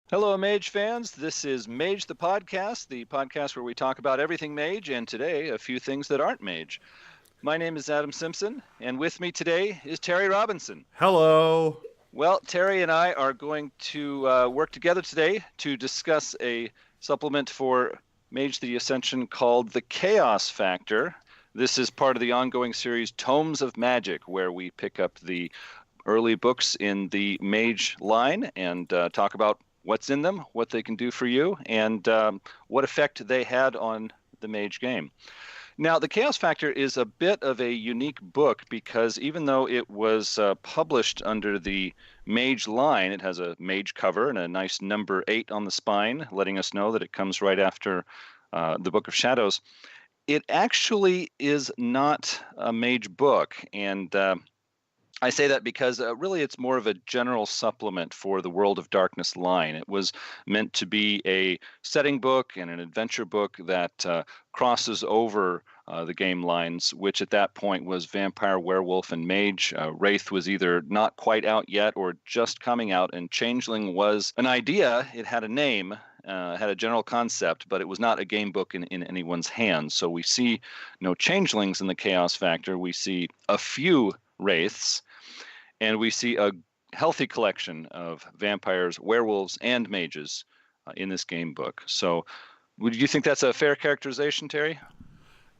Hello, Mage fans. This is Mage the podcast where we talk about everything Mage, and today a few things that aren't Mage. My name is Adam Simpson, and with me today is Terry Robinson. Hello. Well, Terry and I are going to work together today to discuss a supplement for Mage the Ascension called the Chaos Factor. This is part of the ongoing series Tomes of Magick, where we pick up the early books in the Mage line and talk about what's in them, what they can do for you, and what effect they had on the Mage game. Now, the Chaos Factor is a bit of a unique book because even though it was published under the Mage line, it has a Mage cover and a nice number 8 on the spine, letting us know that it comes right after the Book of Shadows. It actually is not a Mage book, and I say that because really it's more of a general supplement for the World of Darkness line. It was meant to be a setting book and an adventure book that crosses over the game lines, which at that point was Vampire, Werewolf, and Mage. Wraith was either not quite out yet or just coming out, and Changeling was an idea. It had a name, had a general concept, but it was not a game book in anyone's hands. So we see no Changelings in the Chaos Factor. We see a few Wraiths, and we see a healthy collection of vampires, werewolves, and mages in this game book. So would you think that's a fair characterization, Terry?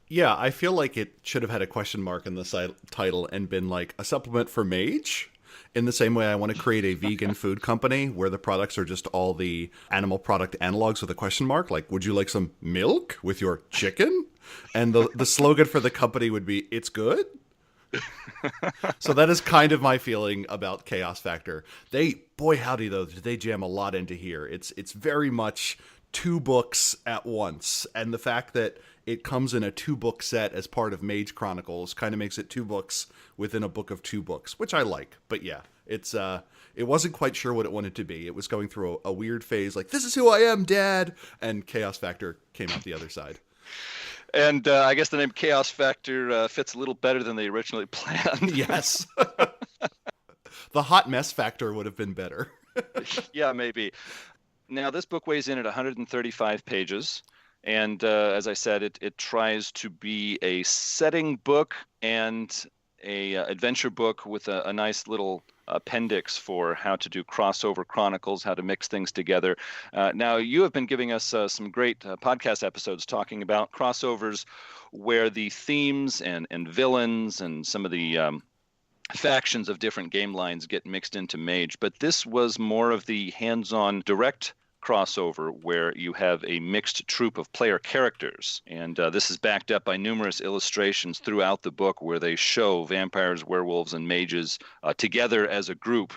Yeah, I feel like it should have had a question mark in the title and been like a supplement for Mage. In the same way I want to create a vegan food company where the products are just all the animal product analogs with a question mark. Like, would you like some milk with your chicken? And the slogan for the company would be, it's good. So that is kind of my feeling about Chaos Factor. Boy howdy though, did they jam a lot into here. It's very much 2 books at once, and the fact that it comes in a 2-book set as part of Mage Chronicles kind of makes it 2 books within a book of 2 books, which I like. But yeah, it wasn't quite sure what it wanted to be. It was going through a weird phase, like, this is who I am, Dad, and Chaos Factor came out the other side. And I guess the name Chaos Factor fits a little better than they originally planned. Yes. The hot mess factor would have been better. Yeah, maybe. Now, this book weighs in at 135 pages. And as I said, it tries to be a setting book and a adventure book with a nice little appendix for how to do crossover chronicles, how to mix things together. Now, you have been giving us some great podcast episodes talking about crossovers where the themes and villains and some of the factions of different game lines get mixed into Mage. But this was more of the hands-on direct crossover where you have a mixed troupe of player characters. And this is backed up by numerous illustrations throughout the book where they show vampires, werewolves, and mages together as a group,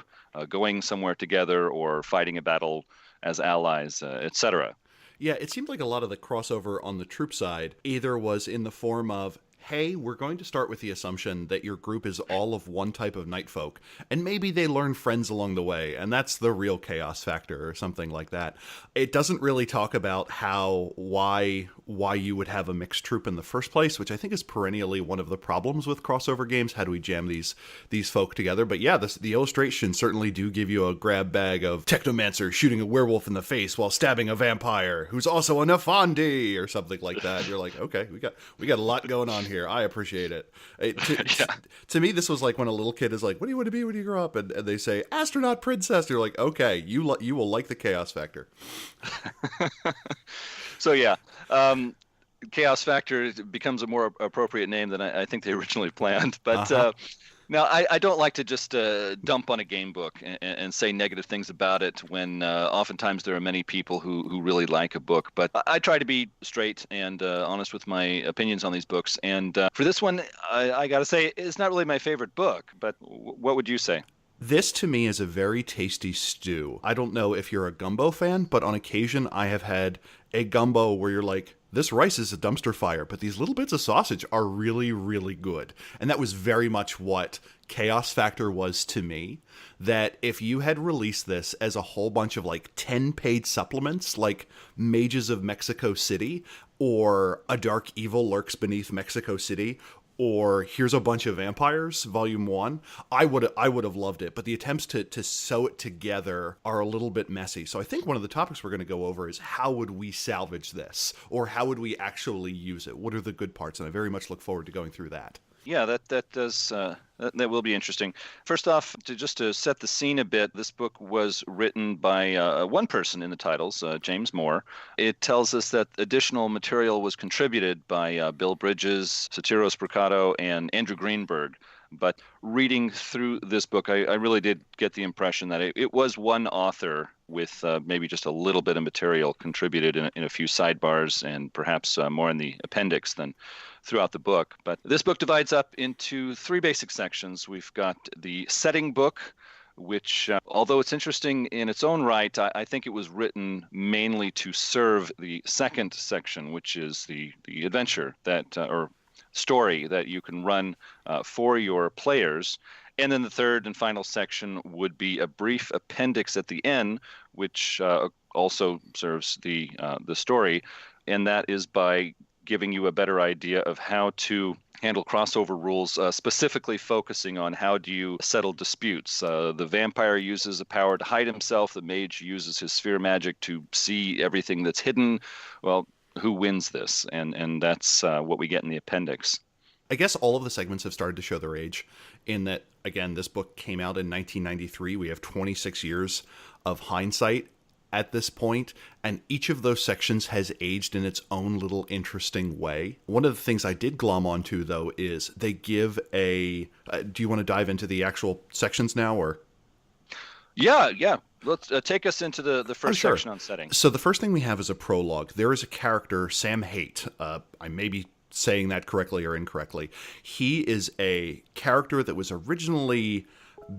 going somewhere together or fighting a battle as allies, etc. Yeah, it seemed like a lot of the crossover on the troop side either was in the form of, hey, we're going to start with the assumption that your group is all of one type of nightfolk, and maybe they learn friends along the way, and that's the real Chaos Factor or something like that. It doesn't really talk about why you would have a mixed troop in the first place, which I think is perennially one of the problems with crossover games. How do we jam these folk together? But yeah, the illustrations certainly do give you a grab bag of Technomancer shooting a werewolf in the face while stabbing a vampire who's also a Nefandi or something like that. You're like, okay, we got a lot going on here. I appreciate it. To me, this was like when a little kid is like, what do you want to be when you grow up? And they say, astronaut princess. You're like, okay, you will like the Chaos Factor. So yeah, Chaos Factor becomes a more appropriate name than I think they originally planned. But now I don't like to just dump on a game book and say negative things about it when oftentimes there are many people who really like a book. But I try to be straight and honest with my opinions on these books. And for this one, I got to say, it's not really my favorite book. But what would you say? This, to me, is a very tasty stew. I don't know if you're a gumbo fan, but on occasion I have had a gumbo where you're like, this rice is a dumpster fire, but these little bits of sausage are really, really good. And that was very much what Chaos Factor was to me. That if you had released this as a whole bunch of like 10 paid supplements, like Mages of Mexico City, or A Dark Evil Lurks Beneath Mexico City, or here's a bunch of vampires, volume 1, I would have loved it. But the attempts to sew it together are a little bit messy. So I think one of the topics we're going to go over is how would we salvage this? Or how would we actually use it? What are the good parts? And I very much look forward to going through that. Yeah, that does that will be interesting. First off, to set the scene a bit, this book was written by one person in the titles, James Moore. It tells us that additional material was contributed by Bill Bridges, Satiros Bricato, and Andrew Greenberg. But reading through this book, I really did get the impression that it was one author with maybe just a little bit of material contributed in a few sidebars and perhaps more in the appendix than throughout the book. But this book divides up into 3 basic sections. We've got the setting book, which, although it's interesting in its own right, I think it was written mainly to serve the second section, which is the adventure that, or story that you can run for your players. And then the third and final section would be a brief appendix at the end, which also serves the story, and that is by giving you a better idea of how to handle crossover rules, specifically focusing on how do you settle disputes. The vampire uses a power to hide himself. The mage uses his sphere magic to see everything that's hidden. Well, who wins this? And that's what we get in the appendix. I guess all of the segments have started to show their age in that, again, this book came out in 1993. We have 26 years of hindsight at this point, and each of those sections has aged in its own little interesting way. One of the things I did glom onto, though, is they give a... do you want to dive into the actual sections now, or...? Yeah. Let's take us into the first sure. section on setting. So the first thing we have is a prologue. There is a character, Sam Haight. I may be saying that correctly or incorrectly. He is a character that was originally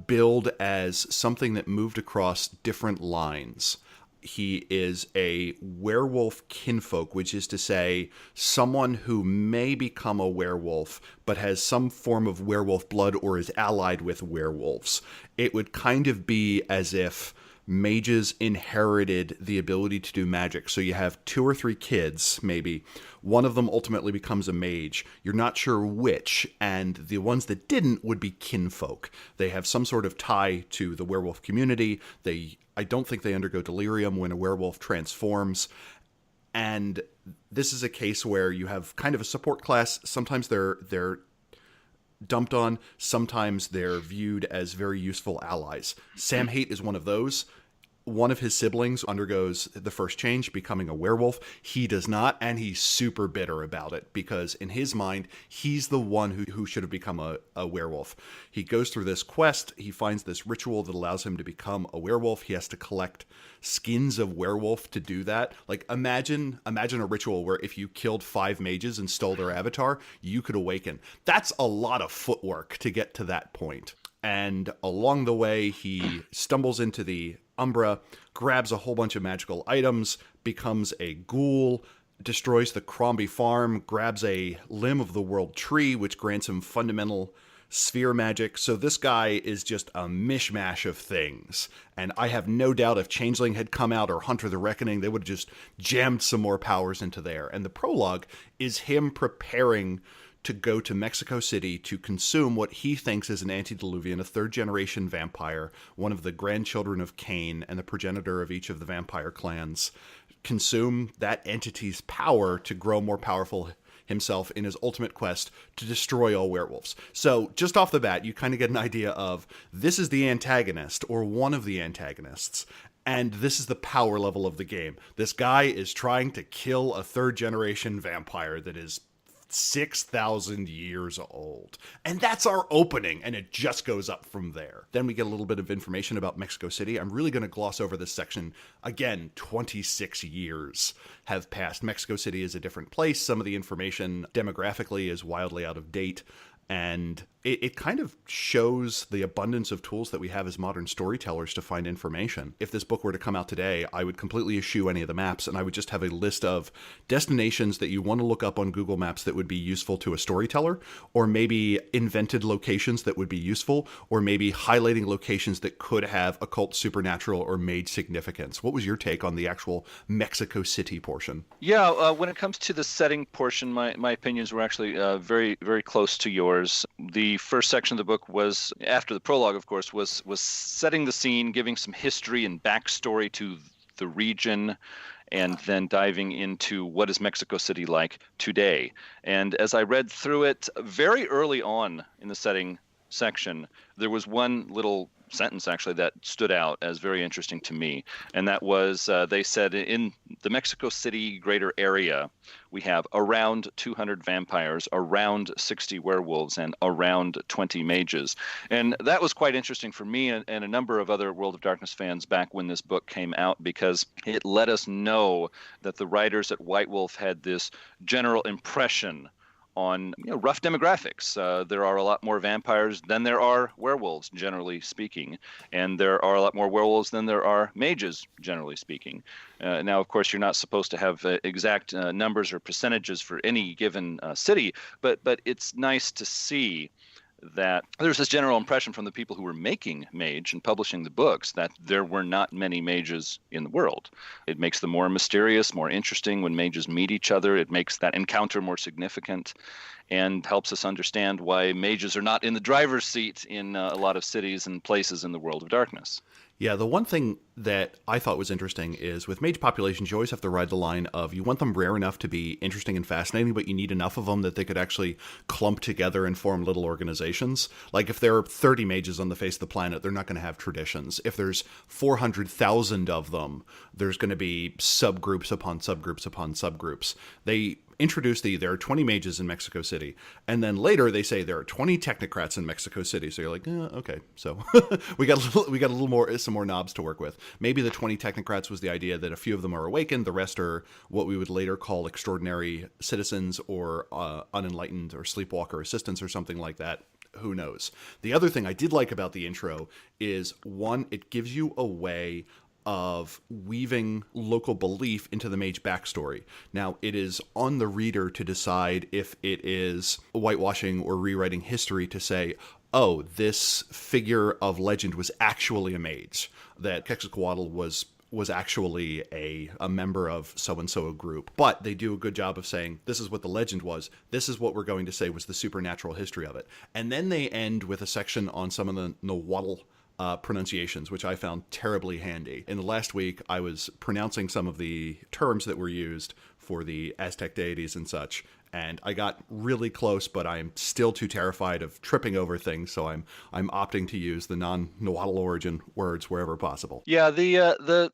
billed as something that moved across different lines. He is a werewolf kinfolk, which is to say someone who may become a werewolf but has some form of werewolf blood or is allied with werewolves. It would kind of be as if mages inherited the ability to do magic. So you have 2 or 3 kids, maybe. One of them ultimately becomes a mage. You're not sure which, and the ones that didn't would be kinfolk. They have some sort of tie to the werewolf community. I don't think they undergo delirium when a werewolf transforms. And this is a case where you have kind of a support class. Sometimes they're dumped on. Sometimes they're viewed as very useful allies. Sam Haight is one of those. One of his siblings undergoes the first change, becoming a werewolf. He does not, and he's super bitter about it because in his mind, he's the one who should have become a werewolf. He goes through this quest. He finds this ritual that allows him to become a werewolf. He has to collect skins of werewolf to do that. Like, imagine a ritual where if you killed 5 mages and stole their avatar, you could awaken. That's a lot of footwork to get to that point. And along the way, he stumbles into the Umbra, grabs a whole bunch of magical items, becomes a ghoul, destroys the Crombie farm, grabs a limb of the world tree, which grants him fundamental sphere magic. So this guy is just a mishmash of things. And I have no doubt if Changeling had come out or Hunter the Reckoning, they would have just jammed some more powers into there. And the prologue is him preparing to go to Mexico City to consume what he thinks is an antediluvian, a 3rd-generation vampire, one of the grandchildren of Cain and the progenitor of each of the vampire clans, consume that entity's power to grow more powerful himself in his ultimate quest to destroy all werewolves. So just off the bat, you kind of get an idea of this is the antagonist or one of the antagonists. And this is the power level of the game. This guy is trying to kill a 3rd-generation vampire that is 6,000 years old. And that's our opening, and it just goes up from there. Then we get a little bit of information about Mexico City. I'm really going to gloss over this section. Again, 26 years have passed. Mexico City is a different place. Some of the information demographically is wildly out of date. And it kind of shows the abundance of tools that we have as modern storytellers to find information. If this book were to come out today, I would completely eschew any of the maps, and I would just have a list of destinations that you want to look up on Google Maps that would be useful to a storyteller, or maybe invented locations that would be useful, or maybe highlighting locations that could have occult, supernatural, or mage significance. What was your take on the actual Mexico City portion? Yeah, when it comes to the setting portion, my opinions were actually very, very close to yours. The first section of the book was, after the prologue, of course, was setting the scene, giving some history and backstory to the region, and then diving into what is Mexico City like today. And as I read through it, very early on in the setting section, there was one little sentence actually that stood out as very interesting to me, and that was they said in the Mexico City greater area we have around 200 vampires, around 60 werewolves, and around 20 mages. And that was quite interesting for me and a number of other World of Darkness fans back when this book came out, because it let us know that the writers at White Wolf had this general impression on rough demographics. There are a lot more vampires than there are werewolves, generally speaking, and there are a lot more werewolves than there are mages, generally speaking. Now, of course, you're not supposed to have exact numbers or percentages for any given city, but it's nice to see that there's this general impression from the people who were making Mage and publishing the books that there were not many mages in the world. It makes them more mysterious, more interesting when mages meet each other. It makes that encounter more significant and helps us understand why mages are not in the driver's seat in a lot of cities and places in the World of Darkness. Yeah, the one thing that I thought was interesting is with mage populations, you always have to ride the line of you want them rare enough to be interesting and fascinating, but you need enough of them that they could actually clump together and form little organizations. Like if there are 30 mages on the face of the planet, they're not going to have traditions. If there's 400,000 of them, there's going to be subgroups upon subgroups upon subgroups. They introduce there are 20 mages in Mexico City, and then later they say there are 20 technocrats in Mexico City. So you're like, okay, so we got a little more, some more knobs to work with. Maybe the 20 technocrats was the idea that a few of them are awakened, the rest are what we would later call extraordinary citizens or unenlightened or sleepwalker assistants or something like that. Who knows? The other thing I did like about the intro is, one, it gives you a way of weaving local belief into the mage backstory. Now, it is on the reader to decide if it is whitewashing or rewriting history to say, oh, this figure of legend was actually a mage, that Quetzalcoatl was actually a member of so-and-so group. But they do a good job of saying, this is what the legend was, this is what we're going to say was the supernatural history of it. And then they end with a section on some of the Nahuatl pronunciations, which I found terribly handy. In the last week, I was pronouncing some of the terms that were used for the Aztec deities and such, and I got really close, but I'm still too terrified of tripping over things, so I'm opting to use the non-Nahuatl origin words wherever possible. Yeah, the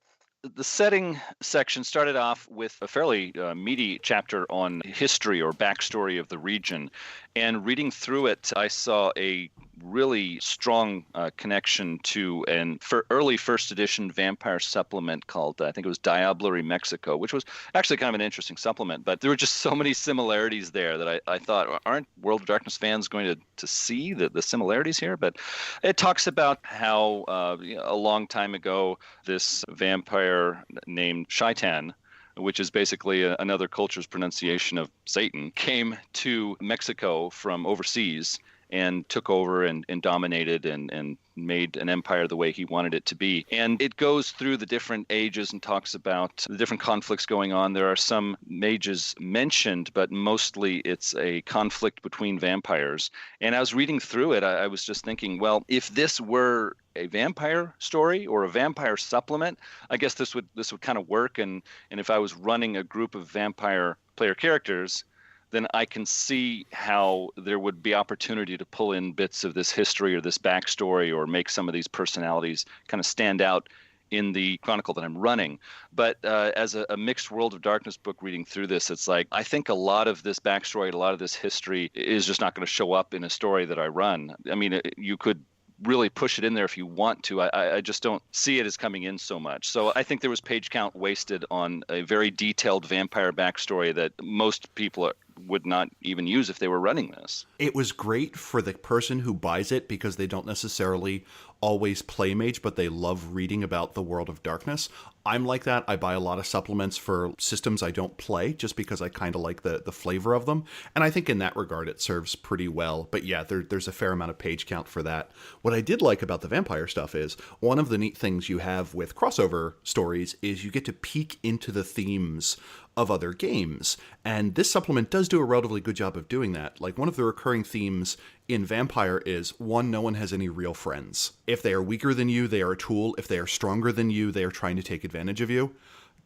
setting section started off with a fairly meaty chapter on history or backstory of the region. And reading through it, I saw a really strong connection to an early first edition vampire supplement called, I think it was Diablerie Mexico, which was actually kind of an interesting supplement. But there were just so many similarities there that I thought, aren't World of Darkness fans going to see the similarities here? But it talks about how a long time ago, this vampire named Shaitan, which is basically another culture's pronunciation of Satan, came to Mexico from overseas and took over and dominated and made an empire the way he wanted it to be. And it goes through the different ages and talks about the different conflicts going on. There are some mages mentioned, but mostly it's a conflict between vampires. And I was reading through it, I was just thinking, well, if this were a vampire story or a vampire supplement, I guess this would kind of work. And if I was running a group of vampire player characters, then I can see how there would be opportunity to pull in bits of this history or this backstory or make some of these personalities kind of stand out in the chronicle that I'm running. But as a mixed World of Darkness book reading through this, it's like I think a lot of this backstory, a lot of this history is just not going to show up in a story that I run. I mean, you could really push it in there if you want to. I just don't see it as coming in so much. So I think there was page count wasted on a very detailed vampire backstory that most people would not even use if they were running this. It was great for the person who buys it because they don't necessarily always play Mage, but they love reading about the world of darkness. I'm like that. I buy a lot of supplements for systems I don't play just because I kind of like the flavor of them. And I think in that regard, it serves pretty well. But yeah, there's a fair amount of page count for that. What I did like about the vampire stuff is one of the neat things you have with crossover stories is you get to peek into the themes of other games. And this supplement does do a relatively good job of doing that. Like, one of the recurring themes in Vampire is, one, no one has any real friends. If they are weaker than you, they are a tool. If they are stronger than you, they are trying to take advantage of you.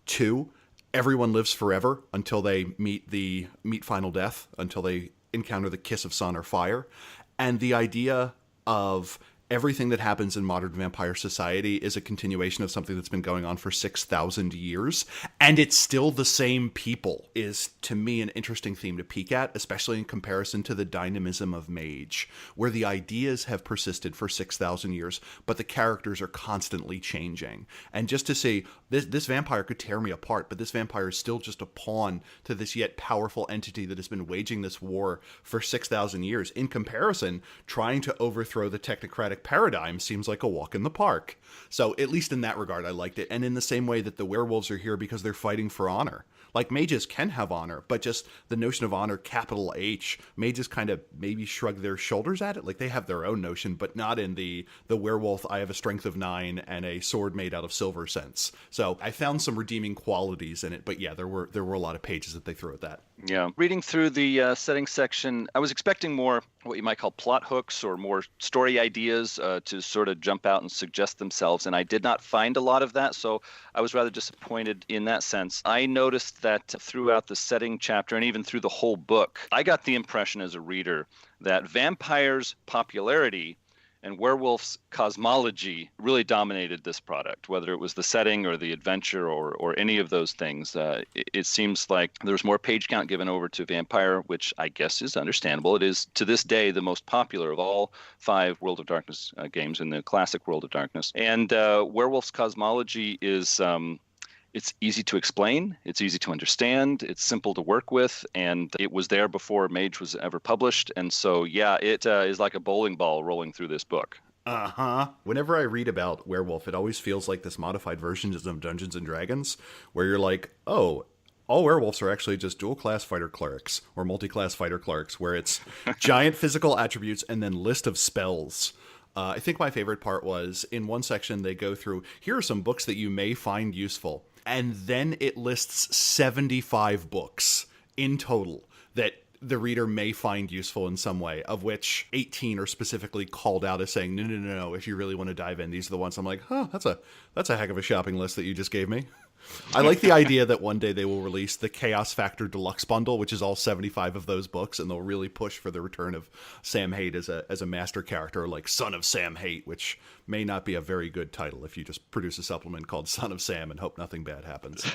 Two, everyone lives forever until they meet final death, until they encounter the kiss of sun or fire. And the idea of everything that happens in modern vampire society is a continuation of something that's been going on for 6,000 years, and it's still the same people, is, to me, an interesting theme to peek at, especially in comparison to the dynamism of Mage, where the ideas have persisted for 6,000 years, but the characters are constantly changing. And just to say, this vampire could tear me apart, but this vampire is still just a pawn to this yet powerful entity that has been waging this war for 6,000 years. In comparison, trying to overthrow the technocratic paradigm seems like a walk in the park. So at least in that regard, I liked it. And in the same way that the werewolves are here because they're fighting for honor. Like, mages can have honor, but just the notion of honor, capital H, mages kind of maybe shrug their shoulders at it. Like, they have their own notion, but not in the werewolf, I have a strength of 9 and a sword made out of silver sense. So I found some redeeming qualities in it, but yeah, there were a lot of pages that they threw at that. Yeah. Reading through the settings section, I was expecting more what you might call plot hooks or more story ideas to sort of jump out and suggest themselves, and I did not find a lot of that, so I was rather disappointed in that sense. I noticed that throughout the setting chapter and even through the whole book, I got the impression as a reader that vampires' popularity and werewolves' cosmology really dominated this product, whether it was the setting or the adventure or any of those things. It seems like there's more page count given over to Vampire, which I guess is understandable. It is, to this day, the most popular of all 5 World of Darkness games in the classic World of Darkness. And werewolves' cosmology is... it's easy to explain, it's easy to understand, it's simple to work with, and it was there before Mage was ever published. And so, yeah, it is like a bowling ball rolling through this book. Whenever I read about werewolf, it always feels like this modified version of Dungeons and Dragons, where you're like, oh, all werewolves are actually just dual-class fighter clerics, or multi-class fighter clerics, where it's giant physical attributes and then list of spells. I think my favorite part was, in one section, they go through, here are some books that you may find useful. And then it lists 75 books in total that the reader may find useful in some way, of which 18 are specifically called out as saying, no, if you really want to dive in, these are the ones. I'm like, that's a heck of a shopping list that you just gave me. I like the idea that one day they will release the Chaos Factor Deluxe Bundle, which is all 75 of those books, and they'll really push for the return of Sam Haight as a master character, like Son of Sam Haight, which may not be a very good title if you just produce a supplement called Son of Sam and hope nothing bad happens.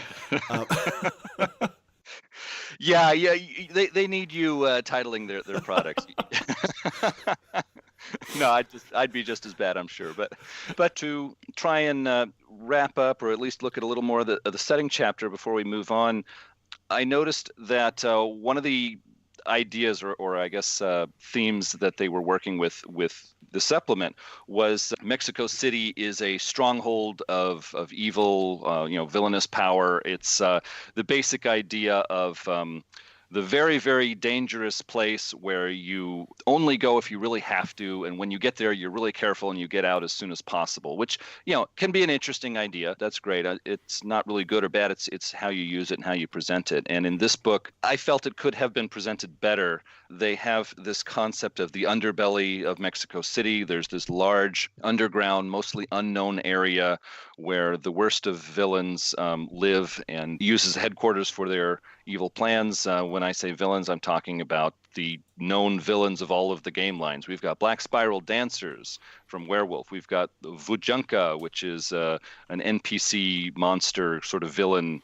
Yeah, they need you titling their products. No, I'd be just as bad, I'm sure. But to try and wrap up, or at least look at a little more of the setting chapter before we move on, I noticed that one of the ideas, or I guess themes that they were working with the supplement was Mexico City is a stronghold of evil, villainous power. It's the basic idea of the very, very dangerous place where you only go if you really have to, and when you get there, you're really careful and you get out as soon as possible, which, can be an interesting idea. That's great. It's not really good or bad. It's how you use it and how you present it. And in this book, I felt it could have been presented better. They have this concept of the underbelly of Mexico City. There's this large underground, mostly unknown area where the worst of villains live and use as headquarters for their evil plans. When I say villains, I'm talking about the known villains of all of the game lines. We've got Black Spiral Dancers from Werewolf. We've got Vujunka, which is an NPC monster sort of villain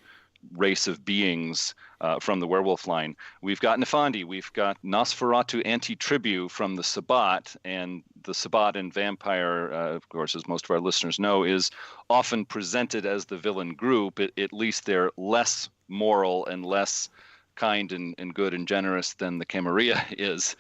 race of beings from the Werewolf line. We've got Nefandi. We've got Nosferatu Anti-Tribu from the Sabbat. And the Sabbat in Vampire, of course, as most of our listeners know, is often presented as the villain group. At least they're less moral and less kind and good and generous than the Camarilla is,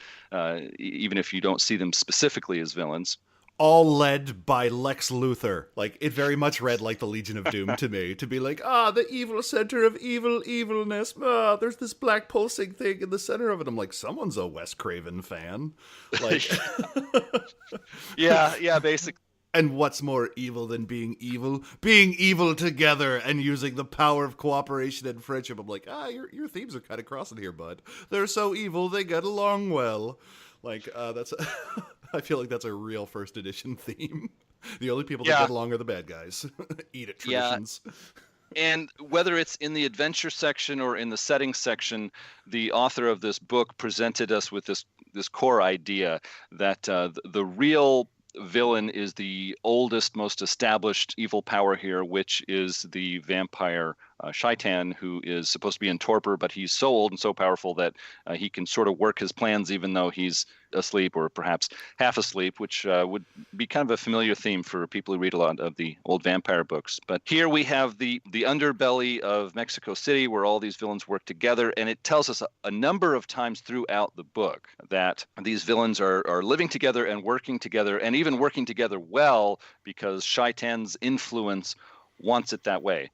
even if you don't see them specifically as villains. All led by Lex Luthor. Like, it very much read like the Legion of Doom to me, to be like, the evil center of evilness. There's this black pulsing thing in the center of it. I'm like, someone's a Wes Craven fan. Like, yeah, basically. And what's more evil than being evil? Being evil together and using the power of cooperation and friendship. I'm like, your themes are kind of crossing here, bud. They're so evil, they get along well. Like, that's... I feel like that's a real first edition theme. The only people that get along are the bad guys. Eat it traditions. Yeah. And whether it's in the adventure section or in the setting section, the author of this book presented us with this core idea that the real villain is the oldest, most established evil power here, which is the vampire Shaitan, who is supposed to be in torpor, but he's so old and so powerful that he can sort of work his plans even though he's asleep or perhaps half asleep, which would be kind of a familiar theme for people who read a lot of the old vampire books. But here we have the underbelly of Mexico City where all these villains work together, and it tells us a number of times throughout the book that these villains are living together and working together, and even working together well because Shaitan's influence wants it that way.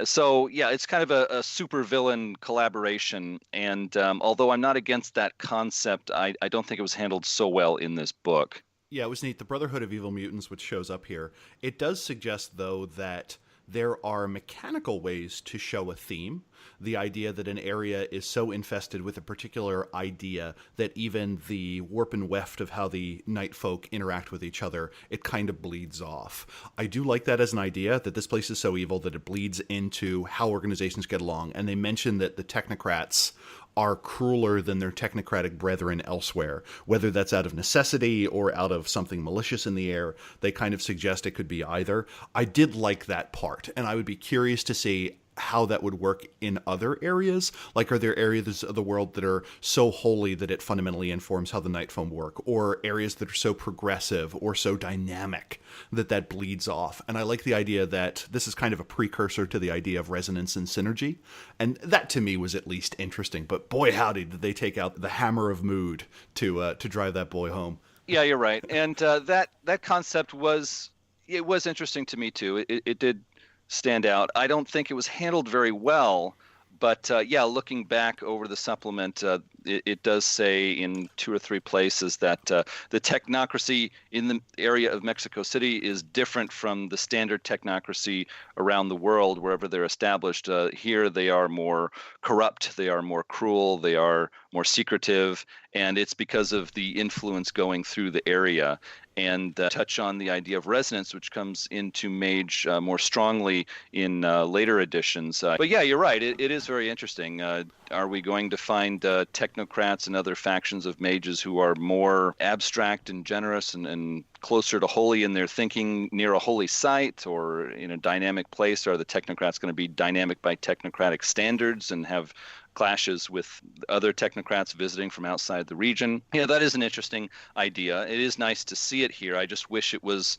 So, yeah, it's kind of a super villain collaboration. And although I'm not against that concept, I don't think it was handled so well in this book. Yeah, it was neat. The Brotherhood of Evil Mutants, which shows up here, it does suggest, though, that there are mechanical ways to show a theme. The idea that an area is so infested with a particular idea that even the warp and weft of how the nightfolk interact with each other, it kind of bleeds off. I do like that as an idea, that this place is so evil that it bleeds into how organizations get along. And they mention that the technocrats are crueler than their technocratic brethren elsewhere. Whether that's out of necessity or out of something malicious in the air, they kind of suggest it could be either. I did like that part, and I would be curious to see how that would work in other areas. Like, are there areas of the world that are so holy that it fundamentally informs how the nightfolk work, or areas that are so progressive or so dynamic that bleeds off? And I like the idea that this is kind of a precursor to the idea of resonance and synergy, and that to me was at least interesting. But boy howdy, did they take out the hammer of mood to drive that boy home. Yeah, you're right. And that concept was interesting to me too. It did stand out. I don't think it was handled very well, but looking back over the supplement, it does say in 2 or 3 places that the technocracy in the area of Mexico City is different from the standard technocracy around the world wherever they're established. Here they are more corrupt, they are more cruel, they are more secretive, and it's because of the influence going through the area. And touch on the idea of resonance, which comes into Mage more strongly in later editions. But yeah, you're right. It is very interesting. Are we going to find technocrats and other factions of mages who are more abstract and generous and closer to holy in their thinking near a holy site or in a dynamic place? Are the technocrats going to be dynamic by technocratic standards and have clashes with other technocrats visiting from outside the region? Yeah, that is an interesting idea. It is nice to see it here. I just wish it was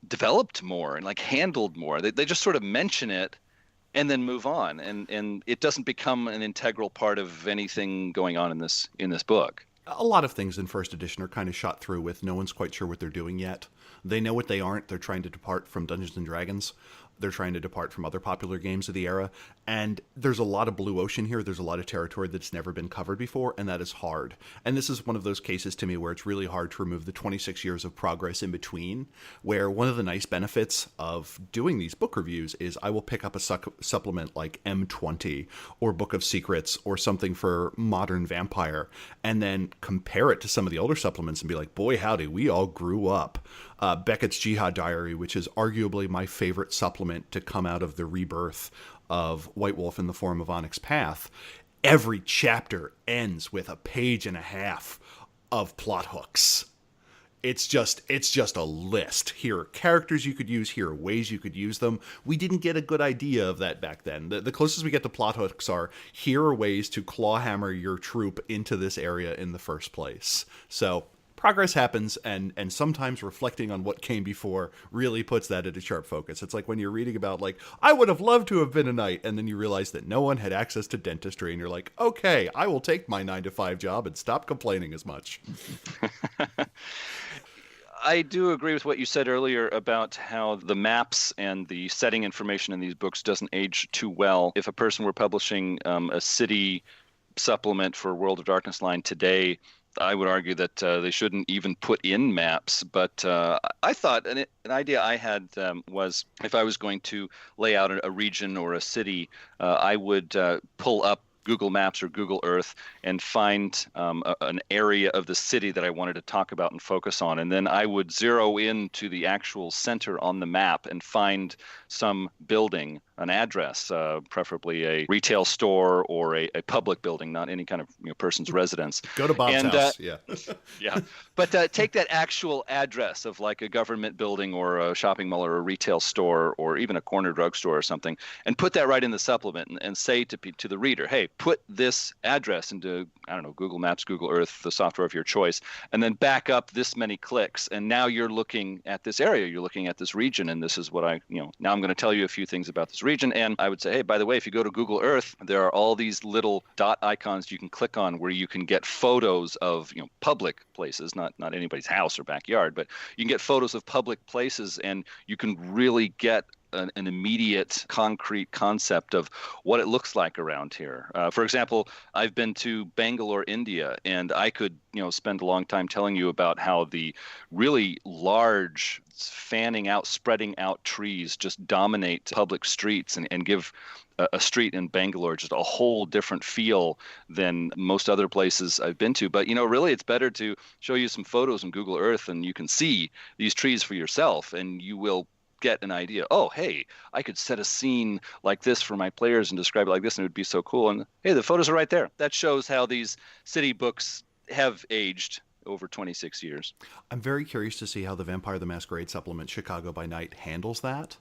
developed more and like handled more. They just sort of mention it and then move on, and it doesn't become an integral part of anything going on in this book. A lot of things in first edition are kind of shot through with no one's quite sure what they're doing yet. They know what they aren't. They're trying to depart from Dungeons and Dragons. They're trying to depart from other popular games of the era. And there's a lot of blue ocean here. There's a lot of territory that's never been covered before, and that is hard. And this is one of those cases to me where it's really hard to remove the 26 years of progress in between, where one of the nice benefits of doing these book reviews is I will pick up a supplement like M20 or Book of Secrets or something for Modern Vampire, and then compare it to some of the older supplements and be like, boy howdy, we all grew up. Beckett's Jihad Diary, which is arguably my favorite supplement to come out of the rebirth of White Wolf in the form of Onyx Path. Every chapter ends with a page and a half of plot hooks. It's just a list. Here are characters you could use. Here are ways you could use them. We didn't get a good idea of that back then. The closest we get to plot hooks are, here are ways to clawhammer your troop into this area in the first place. So progress happens, and sometimes reflecting on what came before really puts that into sharp focus. It's like when you're reading about, like, I would have loved to have been a knight, and then you realize that no one had access to dentistry, and you're like, okay, I will take my 9-to-5 job and stop complaining as much. I do agree with what you said earlier about how the maps and the setting information in these books doesn't age too well. If a person were publishing a city supplement for World of Darkness line today, I would argue that they shouldn't even put in maps. But I thought an idea I had was if I was going to lay out a region or a city, I would pull up Google Maps or Google Earth and find an area of the city that I wanted to talk about and focus on. And then I would zero in to the actual center on the map and find some building, an address, preferably a retail store or a public building, not any kind of person's residence. Go to Bob's house, yeah. Yeah, but take that actual address of like a government building or a shopping mall or a retail store or even a corner drugstore or something, and put that right in the supplement and say to the reader, hey, put this address into, I don't know, Google Maps, Google Earth, the software of your choice, and then back up this many clicks. And now you're looking at this area, you're looking at this region, and this is what now I'm going to tell you a few things about this region. And I would say, hey, by the way, if you go to Google Earth, there are all these little dot icons you can click on where you can get photos of, public places, not anybody's house or backyard, but you can get photos of public places, and you can really get an immediate concrete concept of what it looks like around here. For example, I've been to Bangalore, India, and I could spend a long time telling you about how the really large fanning out, spreading out trees just dominate public streets and give a street in Bangalore just a whole different feel than most other places I've been to. But, really it's better to show you some photos on Google Earth, and you can see these trees for yourself, and you will get an idea. Oh, hey, I could set a scene like this for my players and describe it like this, and it would be so cool. And hey, the photos are right there. That shows how these city books have aged over 26 years. I'm very curious to see how the Vampire the Masquerade supplement Chicago by Night handles that.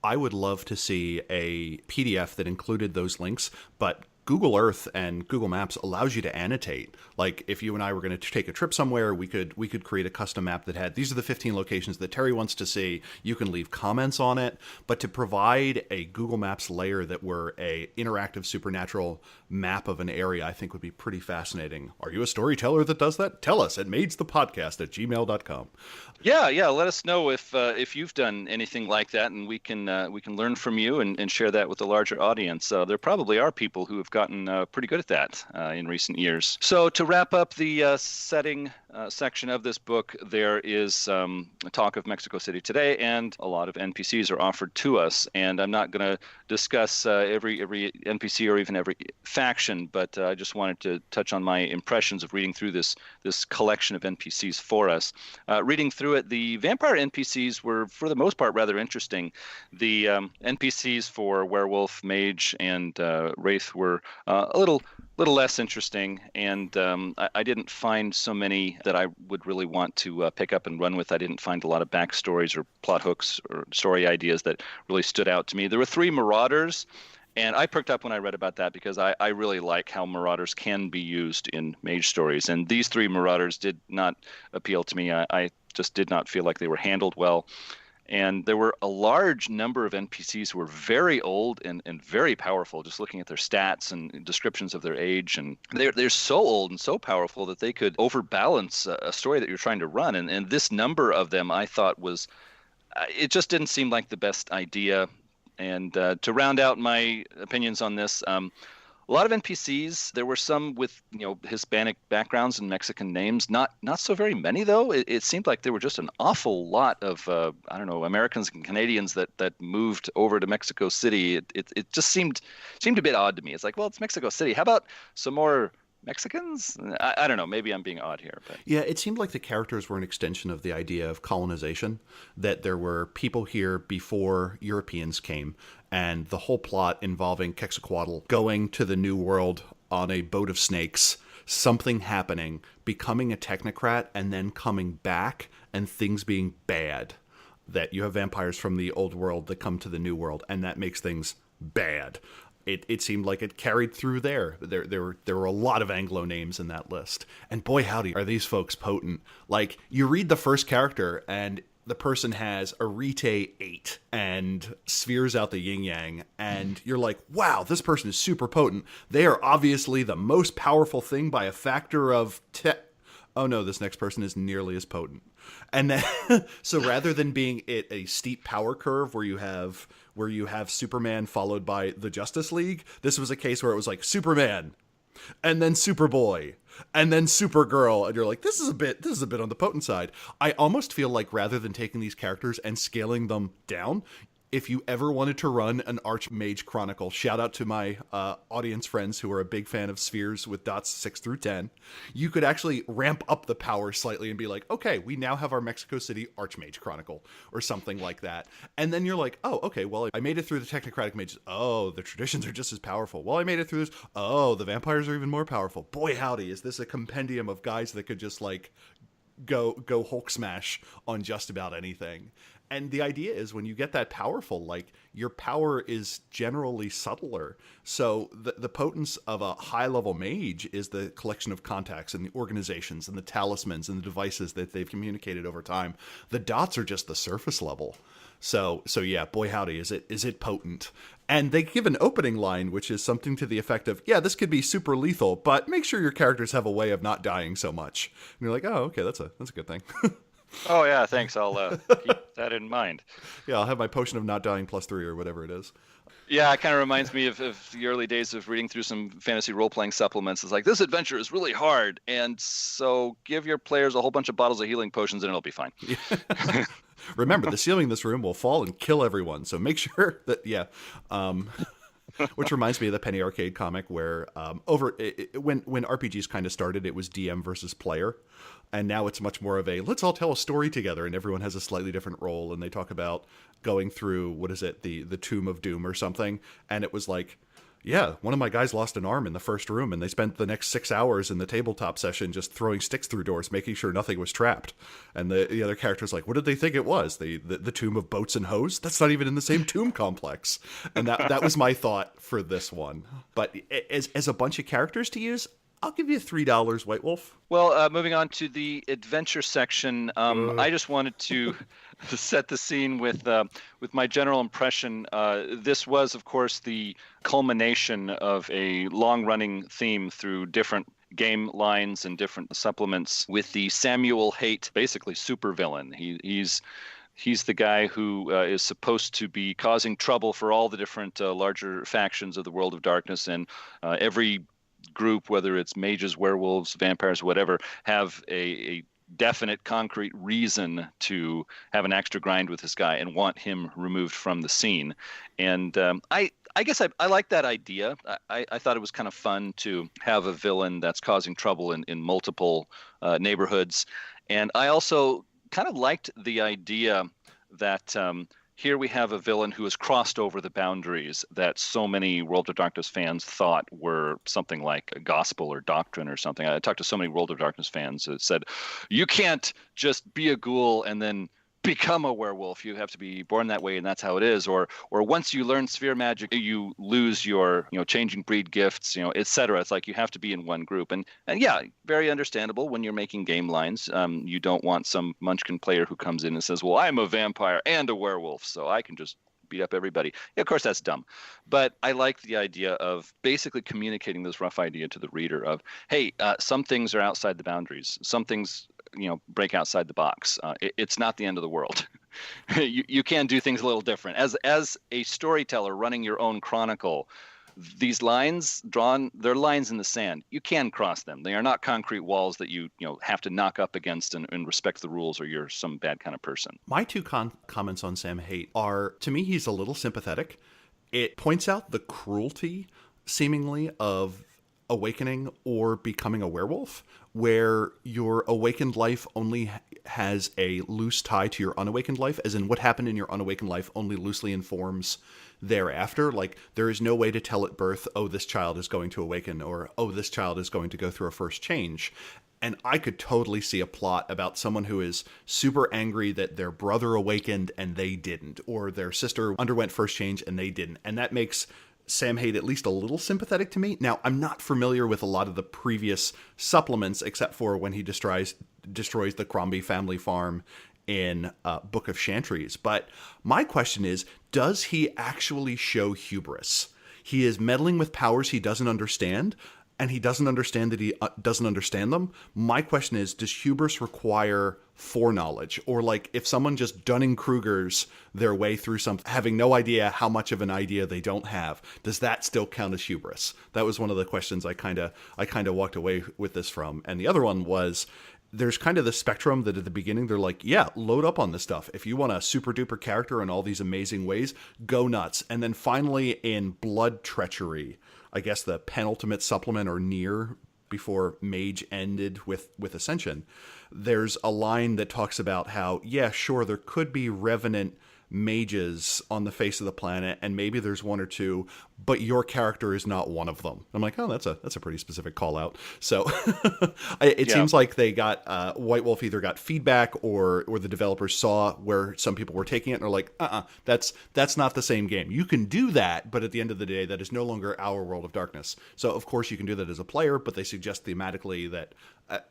I would love to see a PDF that included those links, but Google Earth and Google Maps allows you to annotate. Like if you and I were going to take a trip somewhere, we could create a custom map that had, these are the 15 locations that Terry wants to see. You can leave comments on it, but to provide a Google Maps layer that were a interactive supernatural map of an area, I think would be pretty fascinating. Are you a storyteller that does that? Tell us at magethepodcast@gmail.com. Yeah. Let us know if you've done anything like that, and we can learn from you and share that with a larger audience. There probably are people who have gotten pretty good at that in recent years. So to wrap up the setting section of this book, there is a talk of Mexico City today, and a lot of NPCs are offered to us. And I'm not going to discuss every NPC or even every faction, but I just wanted to touch on my impressions of reading through this collection of NPCs for us. Reading through it, the vampire NPCs were, for the most part, rather interesting. The NPCs for werewolf, mage, and wraith were a little less interesting, and I didn't find so many that I would really want to pick up and run with. I didn't find a lot of backstories or plot hooks or story ideas that really stood out to me. There were 3 marauders, and I perked up when I read about that because I really like how marauders can be used in mage stories, and these 3 marauders did not appeal to me. I just did not feel like they were handled well. And there were a large number of NPCs who were very old and very powerful, just looking at their stats and descriptions of their age. And they're so old and so powerful that they could overbalance a story that you're trying to run. And this number of them, I thought, was it just didn't seem like the best idea. And to round out my opinions on this, a lot of NPCs, there were some with Hispanic backgrounds and Mexican names. Not so very many, though. It seemed like there were just an awful lot of Americans and Canadians that moved over to Mexico City. It just seemed a bit odd to me. It's like, well, it's Mexico City. How about some more Mexicans? I don't know. Maybe I'm being odd here. But yeah, it seemed like the characters were an extension of the idea of colonization, that there were people here before Europeans came, and the whole plot involving Quetzalcoatl going to the New World on a boat of snakes, something happening, becoming a technocrat, and then coming back, and things being bad. That you have vampires from the old world that come to the New World, and that makes things bad. it seemed like it carried through there. There were a lot of Anglo names in that list. And boy, howdy, are these folks potent. Like, you read the first character, and the person has a Rite 8 and spheres out the yin-yang, and you're like, wow, this person is super potent. They are obviously the most powerful thing by a factor of oh no, this next person is nearly as potent. And then, so rather than being a steep power curve where you have Superman followed by the Justice League, this was a case where it was like Superman, and then Superboy, and then Supergirl, and you're like, this is a bit on the potent side. I almost feel like rather than taking these characters and scaling them down, if you ever wanted to run an Archmage Chronicle, shout out to my audience friends who are a big fan of spheres with dots 6 through 10, you could actually ramp up the power slightly and be like, okay, we now have our Mexico City Archmage Chronicle, or something like that. And then you're like, oh, okay, well, I made it through the Technocratic Mages. Oh, the traditions are just as powerful. Well, I made it through this. Oh, the vampires are even more powerful. Boy, howdy, is this a compendium of guys that could just, like, go Hulk smash on just about anything. And the idea is when you get that powerful, like, your power is generally subtler. So the potence of a high-level mage is the collection of contacts and the organizations and the talismans and the devices that they've communicated over time. The dots are just the surface level. So yeah, boy howdy, is it potent. And they give an opening line, which is something to the effect of, yeah, this could be super lethal, but make sure your characters have a way of not dying so much. And you're like, oh, okay, that's a good thing. Oh, yeah, thanks. I'll keep that in mind. Yeah, I'll have my potion of not dying +3 or whatever it is. Yeah, it kind of reminds me of the early days of reading through some fantasy role-playing supplements. It's like, this adventure is really hard, and so give your players a whole bunch of bottles of healing potions and it'll be fine. Yeah. Remember, the ceiling in this room will fall and kill everyone, so make sure that, yeah. Which reminds me of the Penny Arcade comic where when RPGs kind of started, it was DM versus player. And now it's much more of a, let's all tell a story together, and everyone has a slightly different role. And they talk about going through, what is it, the Tomb of Doom or something. And it was like, yeah, one of my guys lost an arm in the first room, and they spent the next 6 hours in the tabletop session just throwing sticks through doors, making sure nothing was trapped. And the other character's like, what did they think it was? The Tomb of Boats and Hose? That's not even in the same tomb complex. And that was my thought for this one. But as a bunch of characters to use, I'll give you $3, White Wolf. Well, moving on to the adventure section, I just wanted to set the scene with my general impression. This was, of course, the culmination of a long-running theme through different game lines and different supplements with the Samuel Haight, basically supervillain. He's the guy who is supposed to be causing trouble for all the different larger factions of the World of Darkness, and every group, whether it's mages, werewolves, vampires, whatever, have a definite concrete reason to have an extra grind with this guy and want him removed from the scene. And I guess I like that idea. I thought it was kind of fun to have a villain that's causing trouble in multiple neighborhoods. And I also kind of liked the idea that here we have a villain who has crossed over the boundaries that so many World of Darkness fans thought were something like a gospel or doctrine or something. I talked to so many World of Darkness fans that said, you can't just be a ghoul and then become a werewolf. You have to be born that way, and that's how it is. Or once you learn sphere magic, you lose your changing breed gifts, etc. It's like you have to be in one group. And yeah, very understandable when you're making game lines. You don't want some munchkin player who comes in and says, well, I'm a vampire and a werewolf, so I can just beat up everybody. Yeah, of course, that's dumb. But I like the idea of basically communicating this rough idea to the reader of, hey, some things are outside the boundaries. Some things break outside the box. It's not the end of the world. you can do things a little different. As a storyteller running your own chronicle, these lines drawn, they're lines in the sand. You can cross them. They are not concrete walls that you have to knock up against and respect the rules, or you're some bad kind of person. My two comments on Sam Haight are, to me, he's a little sympathetic. It points out the cruelty, seemingly, of awakening or becoming a werewolf, where your awakened life only has a loose tie to your unawakened life, as in what happened in your unawakened life only loosely informs thereafter. Like, there is no way to tell at birth, oh, this child is going to awaken, or oh, this child is going to go through a first change. And I could totally see a plot about someone who is super angry that their brother awakened and they didn't, or their sister underwent first change and they didn't. And that makes Sam Haight at least a little sympathetic to me. Now, I'm not familiar with a lot of the previous supplements, except for when he destroys the Crombie family farm in Book of Chantries. But my question is, does he actually show hubris? He is meddling with powers he doesn't understand, and he doesn't understand that he doesn't understand them. My question is, does hubris require foreknowledge? Or like if someone just Dunning-Krugers their way through something, having no idea how much of an idea they don't have, does that still count as hubris? That was one of the questions I kind of walked away with this from. And the other one was, there's kind of the spectrum that at the beginning they're like, yeah, load up on this stuff. If you want a super duper character in all these amazing ways, go nuts. And then finally in Blood Treachery, I guess the penultimate supplement or near before Mage ended with Ascension, there's a line that talks about how, yeah, sure, there could be revenant mages on the face of the planet, and maybe there's one or two, but your character is not one of them. I'm like, oh, that's a pretty specific call out. So it seems like they got White Wolf either got feedback or the developers saw where some people were taking it and are like, that's not the same game. You can do that, but at the end of the day, that is no longer our World of Darkness. So of course you can do that as a player, but they suggest thematically that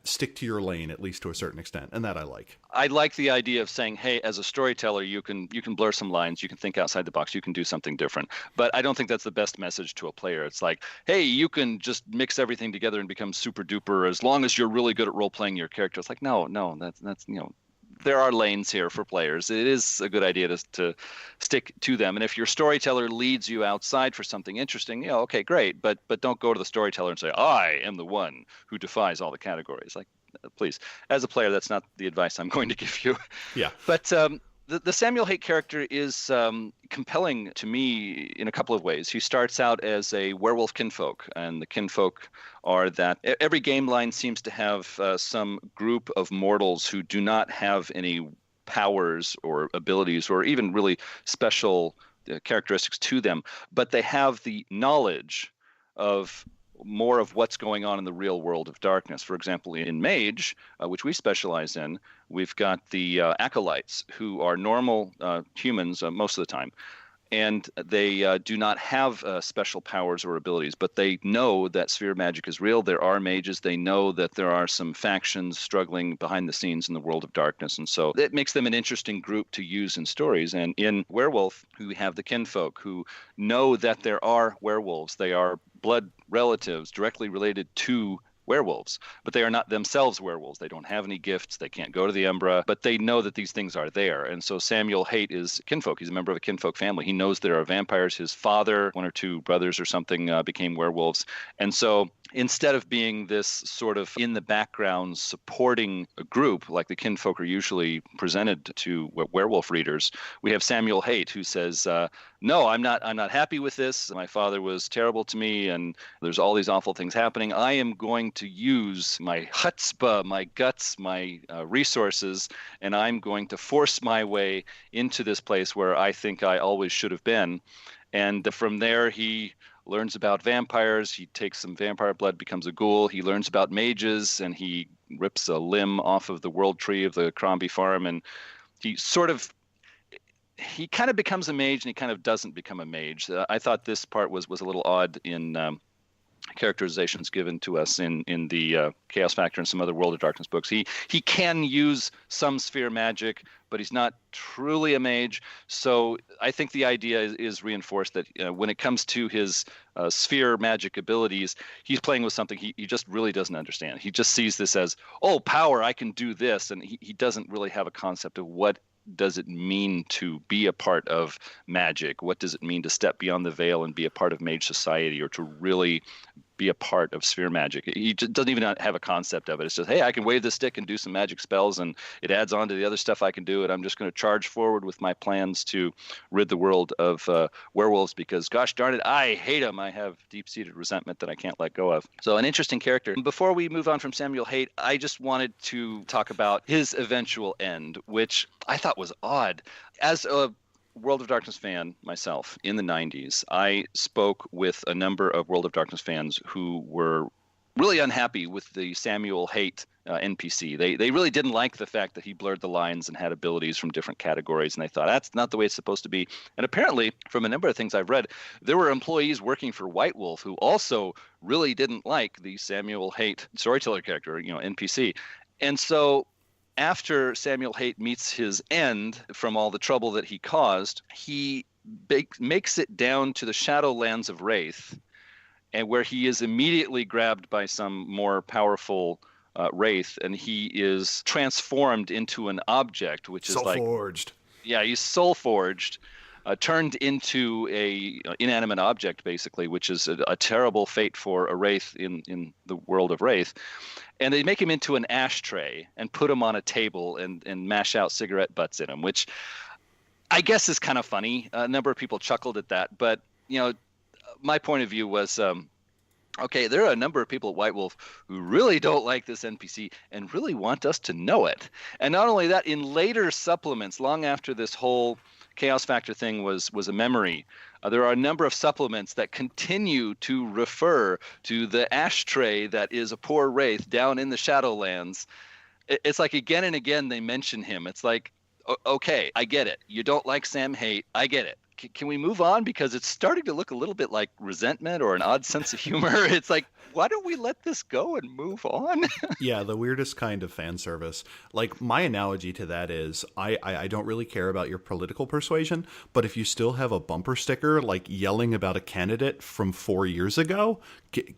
stick to your lane, at least to a certain extent, and that I like. I like the idea of saying, hey, as a storyteller, you can blur some lines, you can think outside the box, you can do something different. But I don't think that's the best message to a player. It's like, hey, you can just mix everything together and become super duper as long as you're really good at role playing your character. It's like, no, that's there are lanes here for players. It is a good idea to stick to them. And if your storyteller leads you outside for something interesting, okay, great. But don't go to the storyteller and say, I am the one who defies all the categories. Like, please, as a player, that's not the advice I'm going to give you. Yeah. But the Samuel Haight character is compelling to me in a couple of ways. He starts out as a werewolf kinfolk, and the kinfolk are that every game line seems to have some group of mortals who do not have any powers or abilities or even really special characteristics to them, but they have the knowledge of more of what's going on in the real world of darkness. For example, in Mage, which we specialize in, we've got the acolytes, who are normal humans most of the time. And they do not have special powers or abilities, but they know that sphere magic is real. There are mages. They know that there are some factions struggling behind the scenes in the world of darkness. And so it makes them an interesting group to use in stories. And in Werewolf, we have the kinfolk who know that there are werewolves. They are blood relatives directly related to werewolves, but they are not themselves werewolves. They don't have any gifts. They can't go to the Umbra, but they know that these things are there. And so Samuel Haight is kinfolk. He's a member of a kinfolk family. He knows there are vampires. His father, one or two brothers or something, became werewolves. And so instead of being this sort of in the background supporting a group like the kinfolk are usually presented to werewolf readers, we have Samuel Haight who says, no, I'm not happy with this. My father was terrible to me, and there's all these awful things happening. I am going to use my chutzpah, my guts, my resources, and I'm going to force my way into this place where I think I always should have been. And from there, he learns about vampires. He takes some vampire blood, becomes a ghoul. He learns about mages, and he rips a limb off of the world tree of the Crombie farm, and he kind of becomes a mage, and he kind of doesn't become a mage. I thought this part was a little odd in characterizations given to us in the Chaos Factor and some other World of Darkness books. He can use some sphere magic, but he's not truly a mage. So I think the idea is reinforced that when it comes to his sphere magic abilities, he's playing with something he just really doesn't understand. He just sees this as, oh, power, I can do this. And he doesn't really have a concept of what does it mean to be a part of magic? What does it mean to step beyond the veil and be a part of mage society, or to really be a part of sphere magic? He just doesn't even have a concept of it. It's just, hey, I can wave this stick and do some magic spells, and it adds on to the other stuff I can do, and I'm just going to charge forward with my plans to rid the world of werewolves because, gosh darn it, I hate them. I have deep-seated resentment that I can't let go of. So an interesting character. Before we move on from Samuel Haight, I just wanted to talk about his eventual end, which I thought was odd. As a World of Darkness fan myself in the 90s, I spoke with a number of World of Darkness fans who were really unhappy with the Samuel Haight NPC. They really didn't like the fact that he blurred the lines and had abilities from different categories, and they thought that's not the way it's supposed to be. And apparently, from a number of things I've read, there were employees working for White Wolf who also really didn't like the Samuel Haight storyteller character, NPC. And so after Samuel Haight meets his end from all the trouble that he caused, he makes it down to the Shadowlands of Wraith, and where he is immediately grabbed by some more powerful wraith, and he is transformed into an object, which is like soul-forged. Yeah, he's soul-forged, turned into a inanimate object, basically, which is a terrible fate for a wraith in the world of Wraith. And they make him into an ashtray and put him on a table and mash out cigarette butts in him, which I guess is kind of funny. A number of people chuckled at that, but my point of view was, okay, there are a number of people at White Wolf who really don't like this NPC and really want us to know it. And not only that, in later supplements, long after this whole Chaos Factor thing was a memory, there are a number of supplements that continue to refer to the ashtray that is a poor wraith down in the Shadowlands. It's like again and again they mention him. It's like, okay, I get it. You don't like Sam Haight. I get it. Can we move on? Because it's starting to look a little bit like resentment or an odd sense of humor. It's like, why don't we let this go and move on? Yeah, the weirdest kind of fan service. Like, my analogy to that is, I don't really care about your political persuasion, but if you still have a bumper sticker, like, yelling about a candidate from 4 years ago,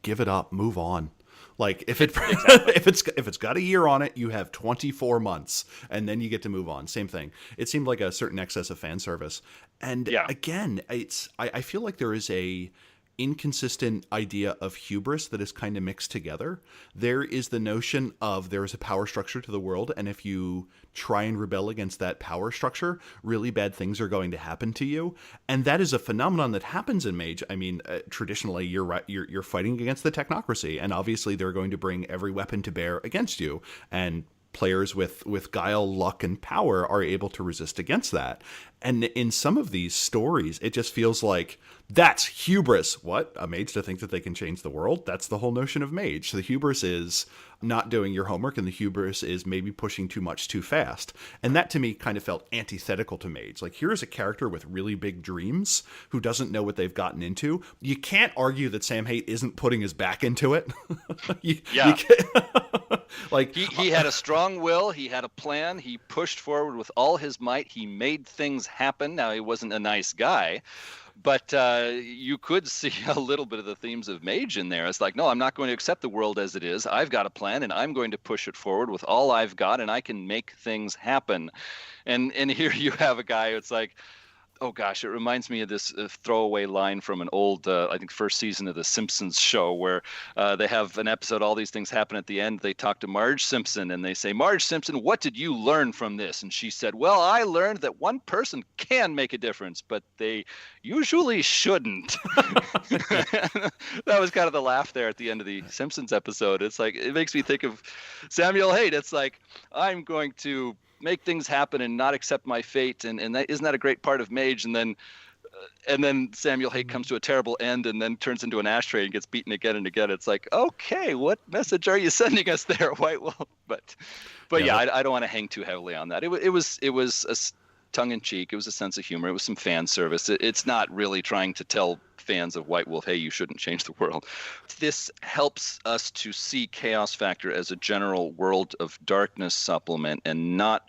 give it up, move on. Like, if it's got a year on it, you have 24 months, and then you get to move on. Same thing. It seemed like a certain excess of fan service. And again, I feel like there is a inconsistent idea of hubris that is kind of mixed together. There is the notion of there is a power structure to the world, and if you try and rebel against that power structure, really bad things are going to happen to you. And that is a phenomenon that happens in Mage. I mean, traditionally, you're fighting against the technocracy, and obviously they're going to bring every weapon to bear against you. And players with guile, luck, and power are able to resist against that. And in some of these stories, it just feels like, that's hubris. What? A mage to think that they can change the world? That's the whole notion of mage. So the hubris is not doing your homework, and the hubris is maybe pushing too much too fast. And that to me kind of felt antithetical to mage. Like, here's a character with really big dreams who doesn't know what they've gotten into. You can't argue that Sam Haight isn't putting his back into it. You like he had a strong will, he had a plan, he pushed forward with all his might, he made things happen. Now, he wasn't a nice guy, but you could see a little bit of the themes of Mage in there. It's like, no, I'm not going to accept the world as it is. I've got a plan, and I'm going to push it forward with all I've got, and I can make things happen. And here you have a guy who's like, oh gosh, it reminds me of this throwaway line from an old, I think, first season of the Simpsons show, where they have an episode, all these things happen at the end. They talk to Marge Simpson, and they say, Marge Simpson, what did you learn from this? And she said, well, I learned that one person can make a difference, but they usually shouldn't. That was kind of the laugh there at the end of the Simpsons episode. It's like, it makes me think of Samuel Haight. It's like, I'm going to make things happen and not accept my fate, and that isn't that a great part of Mage? And then Samuel Haight comes to a terrible end and then turns into an ashtray and gets beaten again and again. It's like, okay, what message are you sending us there, White Wolf? But I don't want to hang too heavily on that. It was a tongue-in-cheek. It was a sense of humor. It was some fan service. It's not really trying to tell fans of White Wolf, hey, you shouldn't change the world. This helps us to see Chaos Factor as a general World of Darkness supplement and not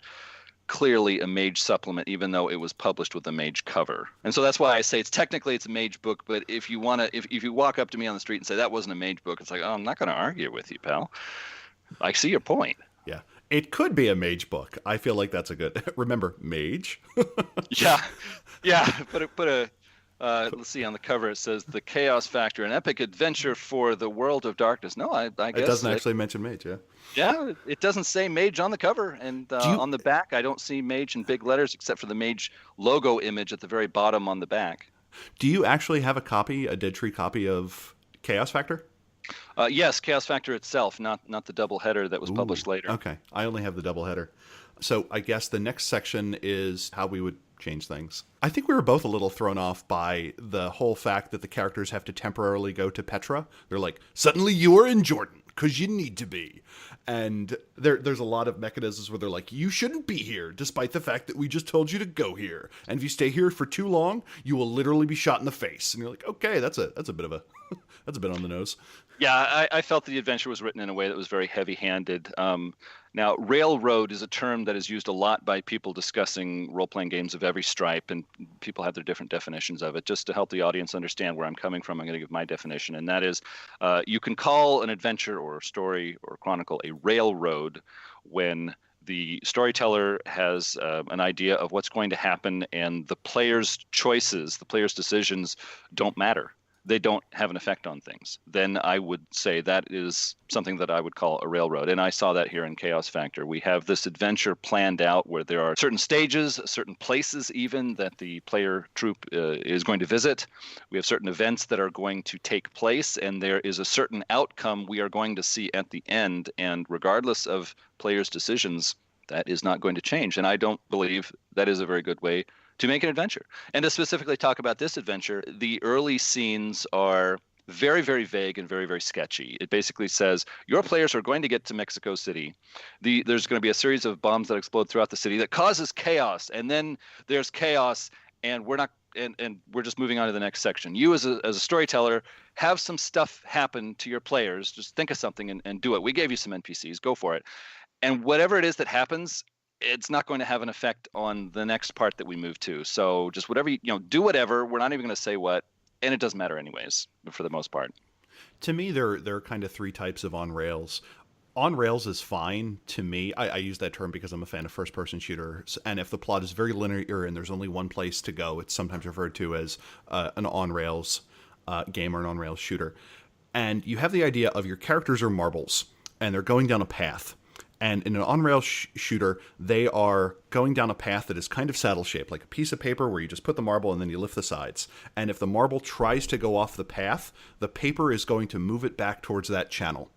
clearly a Mage supplement, even though it was published with a Mage cover. And so that's why I say it's a Mage book, but if you walk up to me on the street and say that wasn't a Mage book, it's like, oh, I'm not going to argue with you, pal. I see your point. Yeah. It could be a Mage book. I feel like that's a good. Remember, Mage? Yeah. Put a let's see, on the cover it says The Chaos Factor, an epic adventure for the world of darkness. No, I guess it doesn't actually mention Mage. Yeah, it doesn't say Mage on the cover, and on the back I don't see Mage in big letters except for the Mage logo image at the very bottom on the back. Do you actually have a Dead Tree copy of Chaos Factor? Yes, Chaos Factor itself, not the double header that was published later. Okay, I only have the double header. So I guess the next section is how we would change things. I think we were both a little thrown off by the whole fact that the characters have to temporarily go to Petra. They're like, suddenly you are in Jordan. because you need to be. And there's a lot of mechanisms where they're like, you shouldn't be here, despite the fact that we just told you to go here. And if you stay here for too long, you will literally be shot in the face. And you're like, okay, that's a bit of a that's a bit on the nose. Yeah, I felt the adventure was written in a way that was very heavy-handed. Now, railroad is a term that is used a lot by people discussing role-playing games of every stripe, and people have their different definitions of it. Just to help the audience understand where I'm coming from, I'm going to give my definition, and that is you can call an adventure or a story or chronicle a railroad when the storyteller has an idea of what's going to happen, and the player's choices, the player's decisions don't matter. They don't have an effect on things. Then I would say that is something that I would call a railroad. And I saw that here in Chaos Factor. We have this adventure planned out where there are certain stages, certain places even that the player troupe is going to visit. We have certain events that are going to take place, and there is a certain outcome we are going to see at the end. And regardless of players' decisions, that is not going to change. And I don't believe that is a very good way to make an adventure. And to specifically talk about this adventure, the early scenes are very, very vague and very, very sketchy. It basically says your players are going to get to Mexico City. There's going to be a series of bombs that explode throughout the city that causes chaos. And then there's chaos, and we're not and we're just moving on to the next section. You as a storyteller have some stuff happen to your players. Just think of something and do it. We gave you some NPCs. Go for it. And whatever it is that happens, it's not going to have an effect on the next part that we move to. So just whatever, do whatever. We're not even going to say what, and it doesn't matter anyways, for the most part. To me, there are kind of three types of on rails. On rails is fine to me. I use that term because I'm a fan of first-person shooters, and if the plot is very linear and there's only one place to go, it's sometimes referred to as an on rails game or an on rails shooter. And you have the idea of your characters are marbles, and they're going down a path. And in an on-rail shooter, they are going down a path that is kind of saddle-shaped, like a piece of paper where you just put the marble and then you lift the sides. And if the marble tries to go off the path, the paper is going to move it back towards that channel.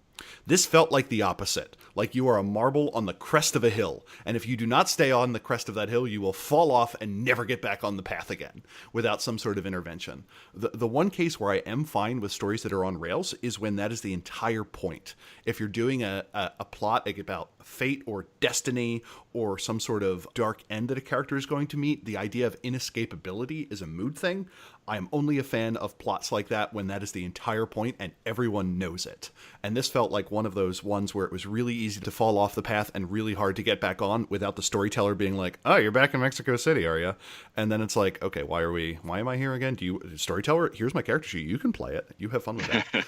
This felt like the opposite, like you are a marble on the crest of a hill, and if you do not stay on the crest of that hill, you will fall off and never get back on the path again without some sort of intervention. The one case where I am fine with stories that are on rails is when that is the entire point. If you're doing a plot about fate or destiny or some sort of dark end that a character is going to meet, the idea of inescapability is a mood thing. I am only a fan of plots like that when that is the entire point and everyone knows it. And this felt like one of those ones where it was really easy to fall off the path and really hard to get back on without the storyteller being like, oh, you're back in Mexico City, are you? And then it's like, okay, why am I here again? Storyteller, here's my character sheet. You can play it. You have fun with that.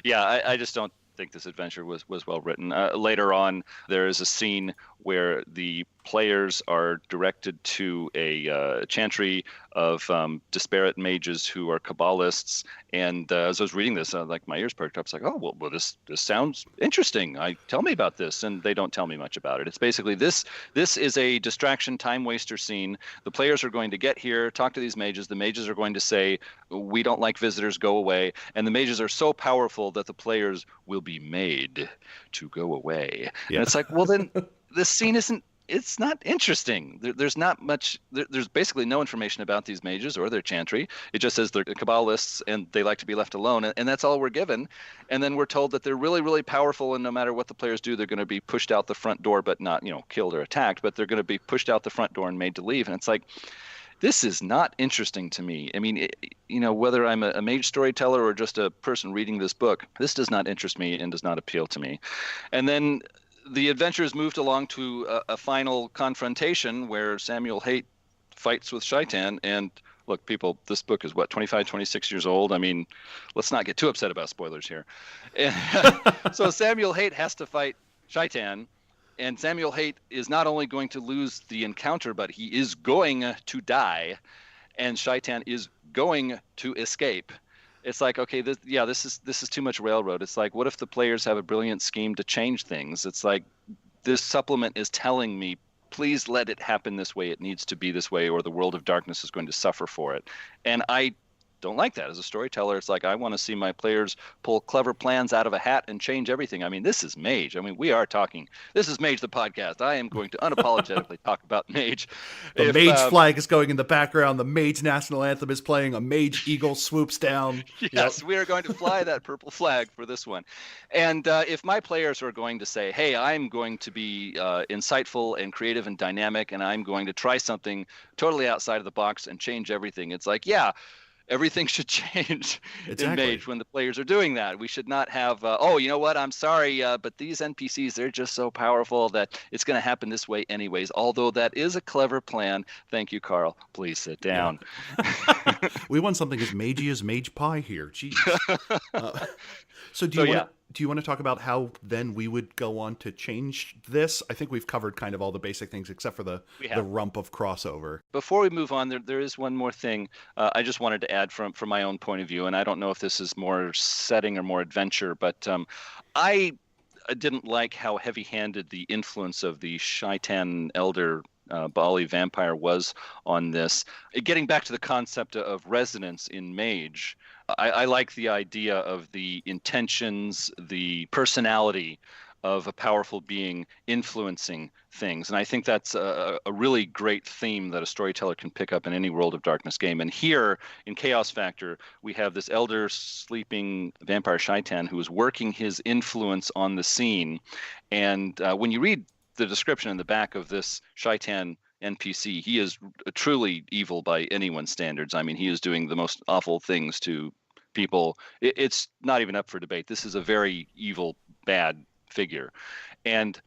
Yeah. I just don't think this adventure was well written. Later on, there is a scene where the players are directed to a chantry of disparate mages who are Kabbalists. And as I was reading this, like my ears perked up. It's like, oh, well, this sounds interesting. Tell me about this. And they don't tell me much about it. It's basically this is a distraction, time waster scene. The players are going to get here, talk to these mages. The mages are going to say, we don't like visitors, go away. And the mages are so powerful that the players will be made to go away. Yeah. And it's like, well, then this scene it's not interesting. There's not much. There's basically no information about these mages or their chantry. It just says they're Kabbalists and they like to be left alone, and that's all we're given. And then we're told that they're really, really powerful, and no matter what the players do, they're going to be pushed out the front door, but not killed or attacked. But they're going to be pushed out the front door and made to leave. And it's like, this is not interesting to me. I mean, whether I'm a mage storyteller or just a person reading this book, this does not interest me and does not appeal to me. And then the adventures moved along to a final confrontation where Samuel Haight fights with Shaitan. And look, people, this book is 25, 26 years old. I mean, let's not get too upset about spoilers here. And so Samuel Haight has to fight Shaitan. And Samuel Haight is not only going to lose the encounter, but he is going to die. And Shaitan is going to escape. It's like, okay, this is too much railroad. It's like, what if the players have a brilliant scheme to change things? It's like, this supplement is telling me, please let it happen this way. It needs to be this way, or the world of darkness is going to suffer for it. And I don't like that. As a storyteller, it's like I want to see my players pull clever plans out of a hat and change everything. I mean, this is Mage. I mean, we are talking. This is Mage the podcast. I am going to unapologetically talk about Mage. The Mage flag is going in the background. The Mage national anthem is playing. A Mage eagle swoops down. Yes, we are going to fly that purple flag for this one. And if my players are going to say, hey, I'm going to be insightful and creative and dynamic, and I'm going to try something totally outside of the box and change everything, it's like, yeah, everything should change in Mage when the players are doing that. We should not have, oh, you know what, I'm sorry, but these NPCs, they're just so powerful that it's going to happen this way anyways, although that is a clever plan. Thank you, Carl. Please sit down. Yeah. We want something as magey as Mage Pie here. Jeez. So do you want to talk about how then we would go on to change this? I think we've covered kind of all the basic things except for the rump of crossover. Before we move on, there is one more thing I just wanted to add from my own point of view, and I don't know if this is more setting or more adventure, but I didn't like how heavy-handed the influence of the Shaitan Elder Baali vampire was on this. Getting back to the concept of resonance in Mage, I like the idea of the intentions, the personality of a powerful being influencing things. And I think that's a really great theme that a storyteller can pick up in any World of Darkness game. And here in Chaos Factor, we have this elder sleeping vampire Shaitan who is working his influence on the scene. And when you read the description in the back of this Shaitan NPC, he is truly evil by anyone's standards. I mean, he is doing the most awful things to people. It's not even up for debate. This is a very evil, bad figure. And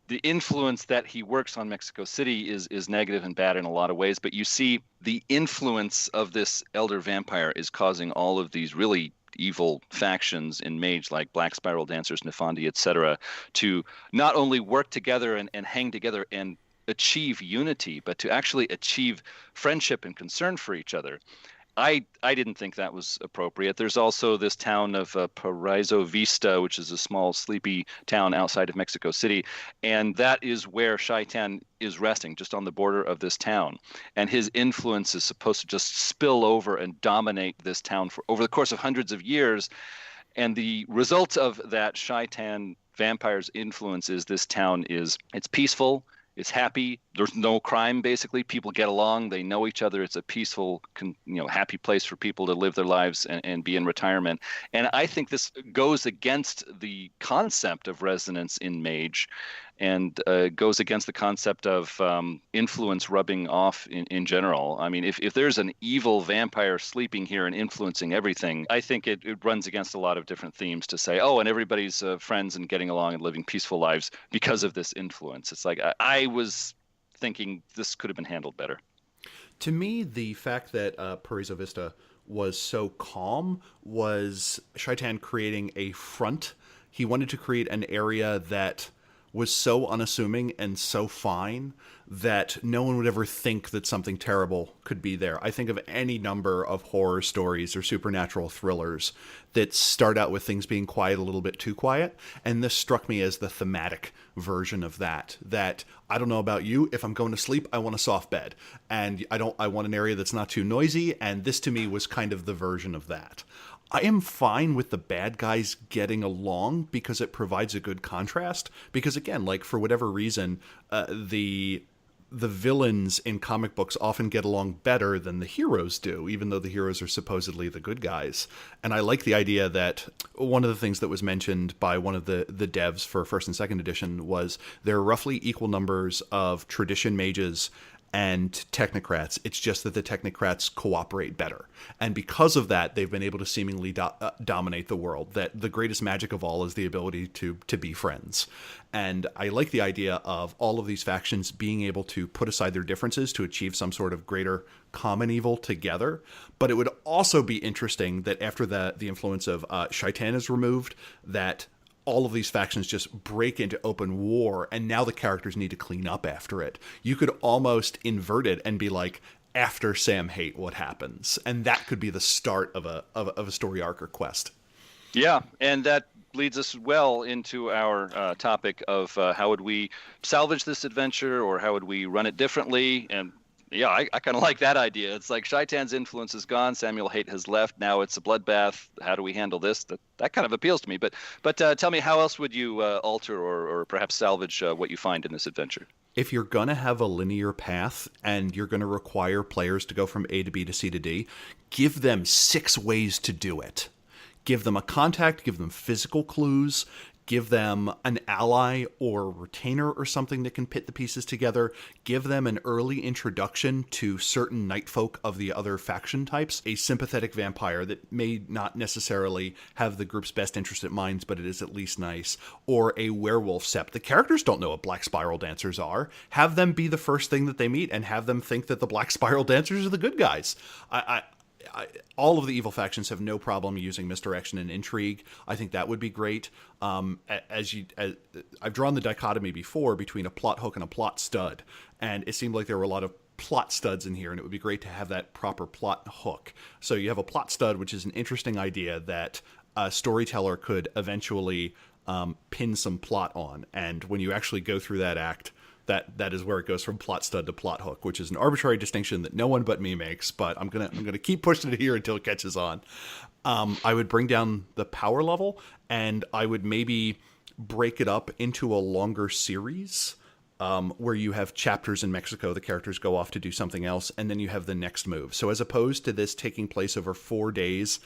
the influence that he works on Mexico City is negative and bad in a lot of ways. But you see the influence of this elder vampire is causing all of these really evil factions in Mage, like Black Spiral Dancers, Nefandi, etc., to not only work together and hang together and achieve unity, but to actually achieve friendship and concern for each other. I didn't think that was appropriate. There's also this town of Paraiso Vista, which is a small, sleepy town outside of Mexico City, and that is where Shaitan is resting, just on the border of this town. And his influence is supposed to just spill over and dominate this town for over the course of hundreds of years. And the result of that Shaitan vampire's influence is this town it's peaceful. It's happy. There's no crime, basically. People get along. They know each other. It's a peaceful, happy place for people to live their lives and be in retirement. And I think this goes against the concept of resonance in Mage and goes against the concept of influence rubbing off in general. I mean, if there's an evil vampire sleeping here and influencing everything, I think it runs against a lot of different themes to say, oh, and everybody's friends and getting along and living peaceful lives because of this influence. It's like I was thinking this could have been handled better. To me, the fact that Paraiso Vista was so calm was Shaitan creating a front. He wanted to create an area that was so unassuming and so fine that no one would ever think that something terrible could be there. I think of any number of horror stories or supernatural thrillers that start out with things being quiet a little bit too quiet, and this struck me as the thematic version of that I don't know about you, if I'm going to sleep, I want a soft bed, and I want an area that's not too noisy, and this to me was kind of the version of that. I am fine with the bad guys getting along because it provides a good contrast. Because again, like for whatever reason, the villains in comic books often get along better than the heroes do, even though the heroes are supposedly the good guys. And I like the idea that one of the things that was mentioned by one of the devs for first and second edition was there are roughly equal numbers of tradition mages and technocrats. It's just that the technocrats cooperate better. And because of that, they've been able to seemingly dominate the world. That the greatest magic of all is the ability to be friends. And I like the idea of all of these factions being able to put aside their differences to achieve some sort of greater common evil together. But it would also be interesting that after the influence of Shaitan is removed, that all of these factions just break into open war, and now the characters need to clean up after it. You could almost invert it and be like, after Sam Haight, what happens? And that could be the start of a story arc or quest. Yeah, and that leads us well into our topic of how would we salvage this adventure, or how would we run it differently? And Yeah, I kind of like that idea. It's like Shaitan's influence is gone. Samuel Haight has left. Now it's a bloodbath. How do we handle this? That kind of appeals to me. But tell me, how else would you alter or perhaps salvage what you find in this adventure? If you're going to have a linear path and you're going to require players to go from A to B to C to D, give them 6 ways to do it. Give them a contact, give them physical clues, give them an ally or a retainer or something that can pit the pieces together, give them an early introduction to certain nightfolk of the other faction types, a sympathetic vampire that may not necessarily have the group's best interest at mind, but it is at least nice, or a werewolf sept. The characters don't know what black spiral dancers are. Have them be the first thing that they meet and have them think that the black spiral dancers are the good guys. All of the evil factions have no problem using misdirection and intrigue. I think that would be great. As I've drawn the dichotomy before between a plot hook and a plot stud, and it seemed like there were a lot of plot studs in here, and it would be great to have that proper plot hook. So you have a plot stud, which is an interesting idea that a storyteller could eventually pin some plot on, and when you actually go through that act, that is where it goes from plot stud to plot hook, which is an arbitrary distinction that no one but me makes, but I'm gonna keep pushing it here until it catches on. I would bring down the power level, and I would maybe break it up into a longer series, where you have chapters in Mexico, the characters go off to do something else, and then you have the next move. So as opposed to this taking place over 4 days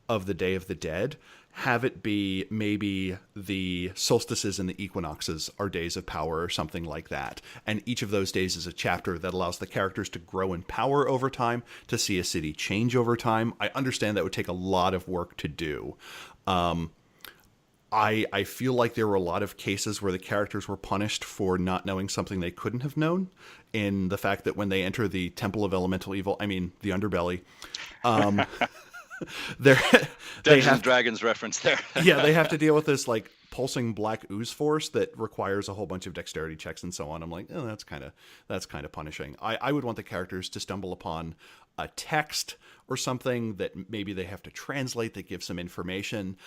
of the Day of the Dead, have it be maybe the solstices and the equinoxes are days of power or something like that. And each of those days is a chapter that allows the characters to grow in power over time, to see a city change over time. I understand that would take a lot of work to do. I feel like there were a lot of cases where the characters were punished for not knowing something they couldn't have known, in the fact that when they enter the Temple of Elemental Evil, I mean, the underbelly, Dungeons and Dragons reference there. Yeah, they have to deal with this like pulsing black ooze force that requires a whole bunch of dexterity checks and so on. I'm like, oh, that's kind of punishing. I would want the characters to stumble upon a text or something that maybe they have to translate that gives some information.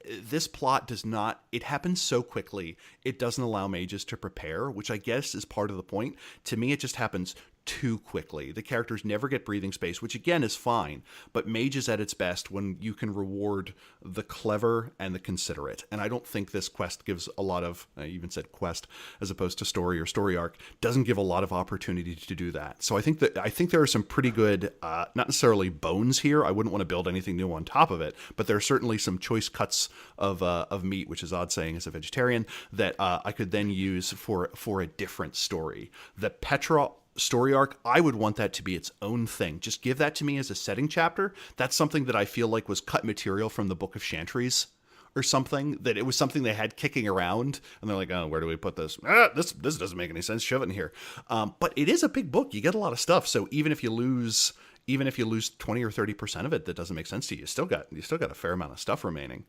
This plot does not, it happens so quickly, it doesn't allow mages to prepare, which I guess is part of the point. To me, it just happens too quickly. The characters never get breathing space, which again is fine, but Mage is at its best when you can reward the clever and the considerate. And I don't think this quest gives a lot of, I even said quest as opposed to story or story arc, doesn't give a lot of opportunity to do that. So I think there are some pretty good, not necessarily bones here. I wouldn't want to build anything new on top of it, but there are certainly some choice cuts of meat, which is odd saying as a vegetarian, that I could then use for a different story. The Petra story arc, I would want that to be its own thing. Just give that to me as a setting chapter. That's something that I feel like was cut material from the Book of Chantries or something, that it was something they had kicking around, and they're like, oh, where do we put this? This doesn't make any sense. Shove it in here. But it is a big book. You get a lot of stuff. So even if you lose 20 or 30% of it that doesn't make sense to you, you still got a fair amount of stuff remaining.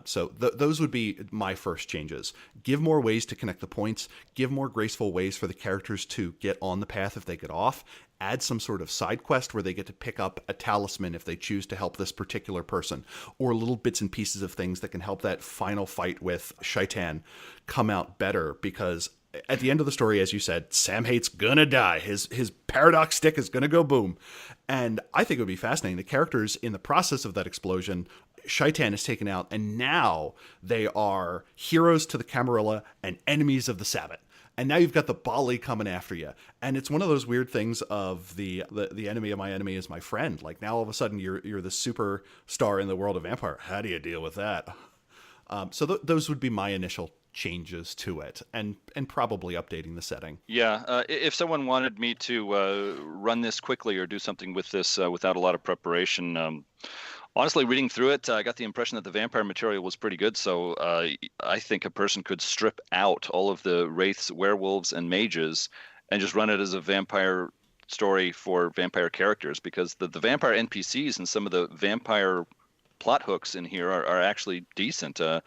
So those would be my first changes. Give more ways to connect the points. Give more graceful ways for the characters to get on the path if they get off. Add some sort of side quest where they get to pick up a talisman if they choose to help this particular person, or little bits and pieces of things that can help that final fight with Shaitan come out better, because at the end of the story, as you said, Sam Haight's gonna die. His paradox stick is gonna go boom. And I think it would be fascinating. The characters, in the process of that explosion, Shaitan is taken out, and now they are heroes to the Camarilla and enemies of the Sabbat. And now you've got the Baali coming after you. And it's one of those weird things of the enemy of my enemy is my friend. Like, now all of a sudden you're the superstar in the world of vampire. How do you deal with that? So those would be my initial changes to it, and probably updating the setting. Yeah, if someone wanted me to run this quickly or do something with this without a lot of preparation, honestly, reading through it, I got the impression that the vampire material was pretty good. So I think a person could strip out all of the wraiths, werewolves, and mages and just run it as a vampire story for vampire characters, because the vampire NPCs and some of the vampire plot hooks in here are actually decent. I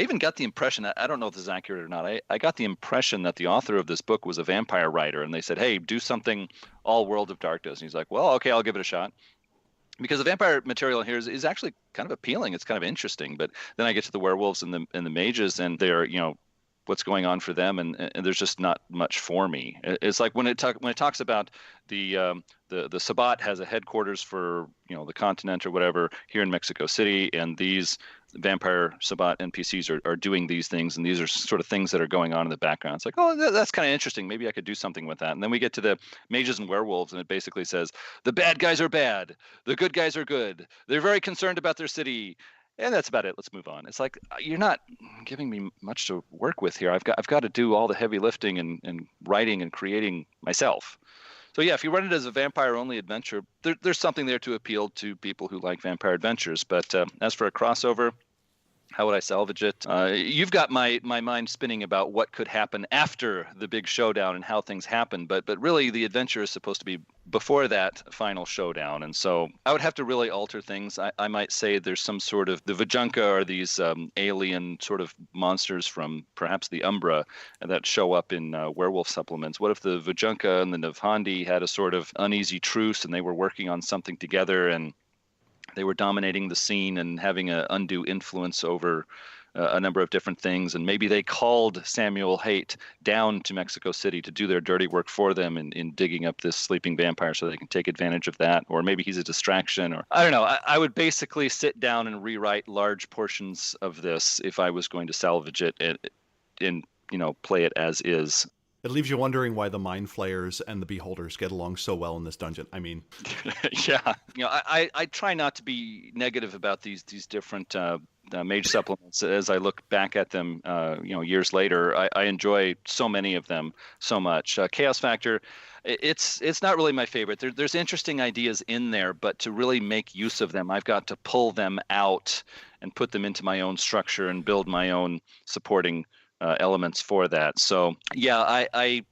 even got the impression, I don't know if this is accurate or not, I got the impression that the author of this book was a vampire writer, and they said, hey, do something all World of Darkness. And he's like, well, okay, I'll give it a shot. Because the vampire material here is actually kind of appealing. It's kind of interesting. But then I get to the werewolves and the mages, and they're, what's going on for them, and there's just not much for me. It's like when it talks about the Sabbat has a headquarters for the continent or whatever here in Mexico City, and these vampire Sabbat NPCs are doing these things, and these are sort of things that are going on in the background. It's like, oh, that's kind of interesting. Maybe I could do something with that. And then we get to the mages and werewolves, and it basically says the bad guys are bad, the good guys are good. They're very concerned about their city. And that's about it. Let's move on. It's like, you're not giving me much to work with here. I've got to do all the heavy lifting and writing and creating myself. So yeah, if you run it as a vampire-only adventure, there's something there to appeal to people who like vampire adventures. But as for a crossover, how would I salvage it? You've got my mind spinning about what could happen after the big showdown and how things happen, but really the adventure is supposed to be before that final showdown, and so I would have to really alter things. I might say there's some sort of, the Vajunka are these alien sort of monsters from perhaps the Umbra that show up in werewolf supplements. What if the Vajunka and the Navhandi had a sort of uneasy truce and they were working on something together, and they were dominating the scene and having an undue influence over a number of different things, and maybe they called Samuel Haight down to Mexico City to do their dirty work for them in digging up this sleeping vampire so they can take advantage of that, or maybe he's a distraction, or I don't know. I would basically sit down and rewrite large portions of this if I was going to salvage it and play it as is. It leaves you wondering why the Mind Flayers and the Beholders get along so well in this dungeon. I mean, yeah, I try not to be negative about these different mage supplements as I look back at them, years later. I enjoy so many of them so much. Chaos Factor, it's not really my favorite. There's interesting ideas in there, but to really make use of them, I've got to pull them out and put them into my own structure and build my own supporting elements for that. So yeah, I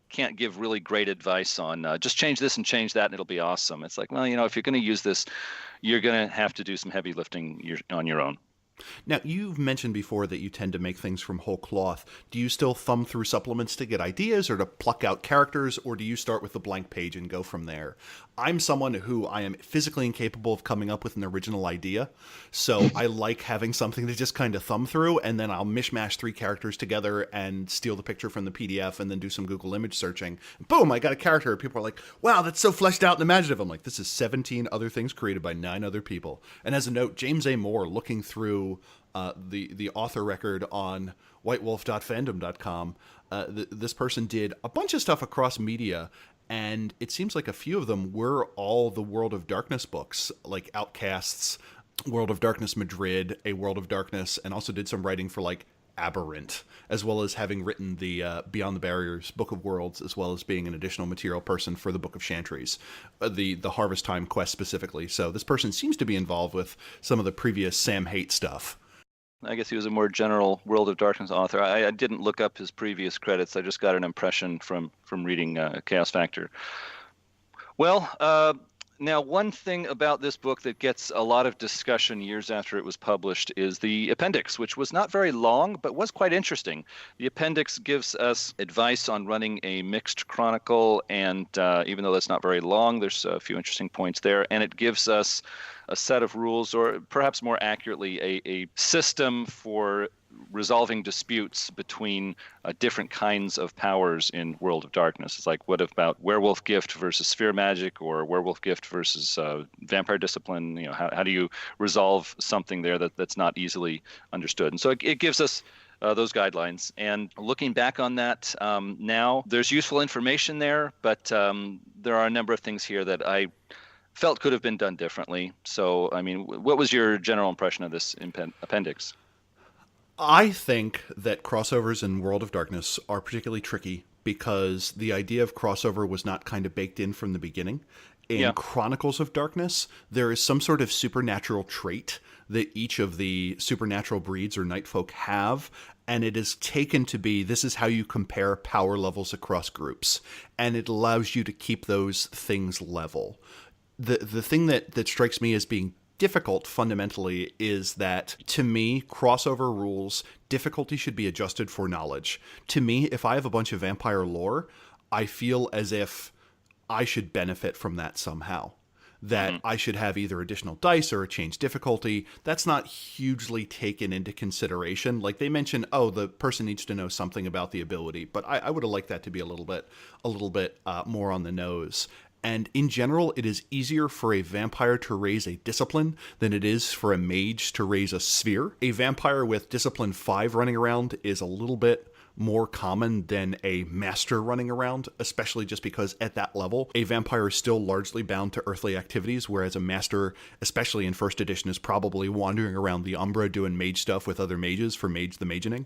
can't give really great advice on just change this and change that and it'll be awesome. It's like, well, if you're going to use this, you're going to have to do some heavy lifting on your own. Now, you've mentioned before that you tend to make things from whole cloth. Do you still thumb through supplements to get ideas or to pluck out characters, or do you start with the blank page and go from there? I'm someone who I am physically incapable of coming up with an original idea, so I like having something to just kind of thumb through, and then I'll mishmash 3 characters together and steal the picture from the PDF and then do some Google image searching. Boom, I got a character. People are like, wow, that's so fleshed out and imaginative. I'm like, this is 17 other things created by 9 other people. And as a note, James A. Moore, looking through the author record on whitewolf.fandom.com, this person did a bunch of stuff across media, and it seems like a few of them were all the World of Darkness books, like Outcasts, World of Darkness Madrid, A World of Darkness, and also did some writing for like Aberrant, as well as having written the Beyond the Barriers Book of Worlds, as well as being an additional material person for the Book of Chantries, the Harvest Time quest specifically. So this person seems to be involved with some of the previous Sam Haight stuff. I guess he was a more general World of Darkness author. I didn't look up his previous credits. I just got an impression from reading Chaos Factor. Well, now, one thing about this book that gets a lot of discussion years after it was published is the appendix, which was not very long, but was quite interesting. The appendix gives us advice on running a mixed chronicle, and even though that's not very long, there's a few interesting points there, and it gives us a set of rules, or perhaps more accurately, a system for resolving disputes between different kinds of powers in World of Darkness. It's like, what about werewolf gift versus sphere magic, or werewolf gift versus vampire discipline? How do you resolve something there that's not easily understood? And so it gives us those guidelines. And looking back on that now, there's useful information there, but there are a number of things here that I felt could have been done differently. So, I mean, what was your general impression of this appendix? I think that crossovers in World of Darkness are particularly tricky because the idea of crossover was not kind of baked in from the beginning. In Chronicles of Darkness, there is some sort of supernatural trait that each of the supernatural breeds or nightfolk have, and it is taken to be, this is how you compare power levels across groups, and it allows you to keep those things level. The thing that strikes me as being difficult fundamentally is that, to me, crossover rules, difficulty should be adjusted for knowledge. To me, if I have a bunch of vampire lore, I feel as if I should benefit from that somehow. that I should have either additional dice or a change difficulty. That's not hugely taken into consideration. Like they mention, oh, the person needs to know something about the ability, but I would have liked that to be a little bit more on the nose. And in general, it is easier for a vampire to raise a discipline than it is for a mage to raise a sphere. A vampire with discipline 5 running around is a little bit more common than a master running around, especially just because at that level, a vampire is still largely bound to earthly activities, whereas a master, especially in first edition, is probably wandering around the Umbra doing mage stuff with other mages for Mage the Magening.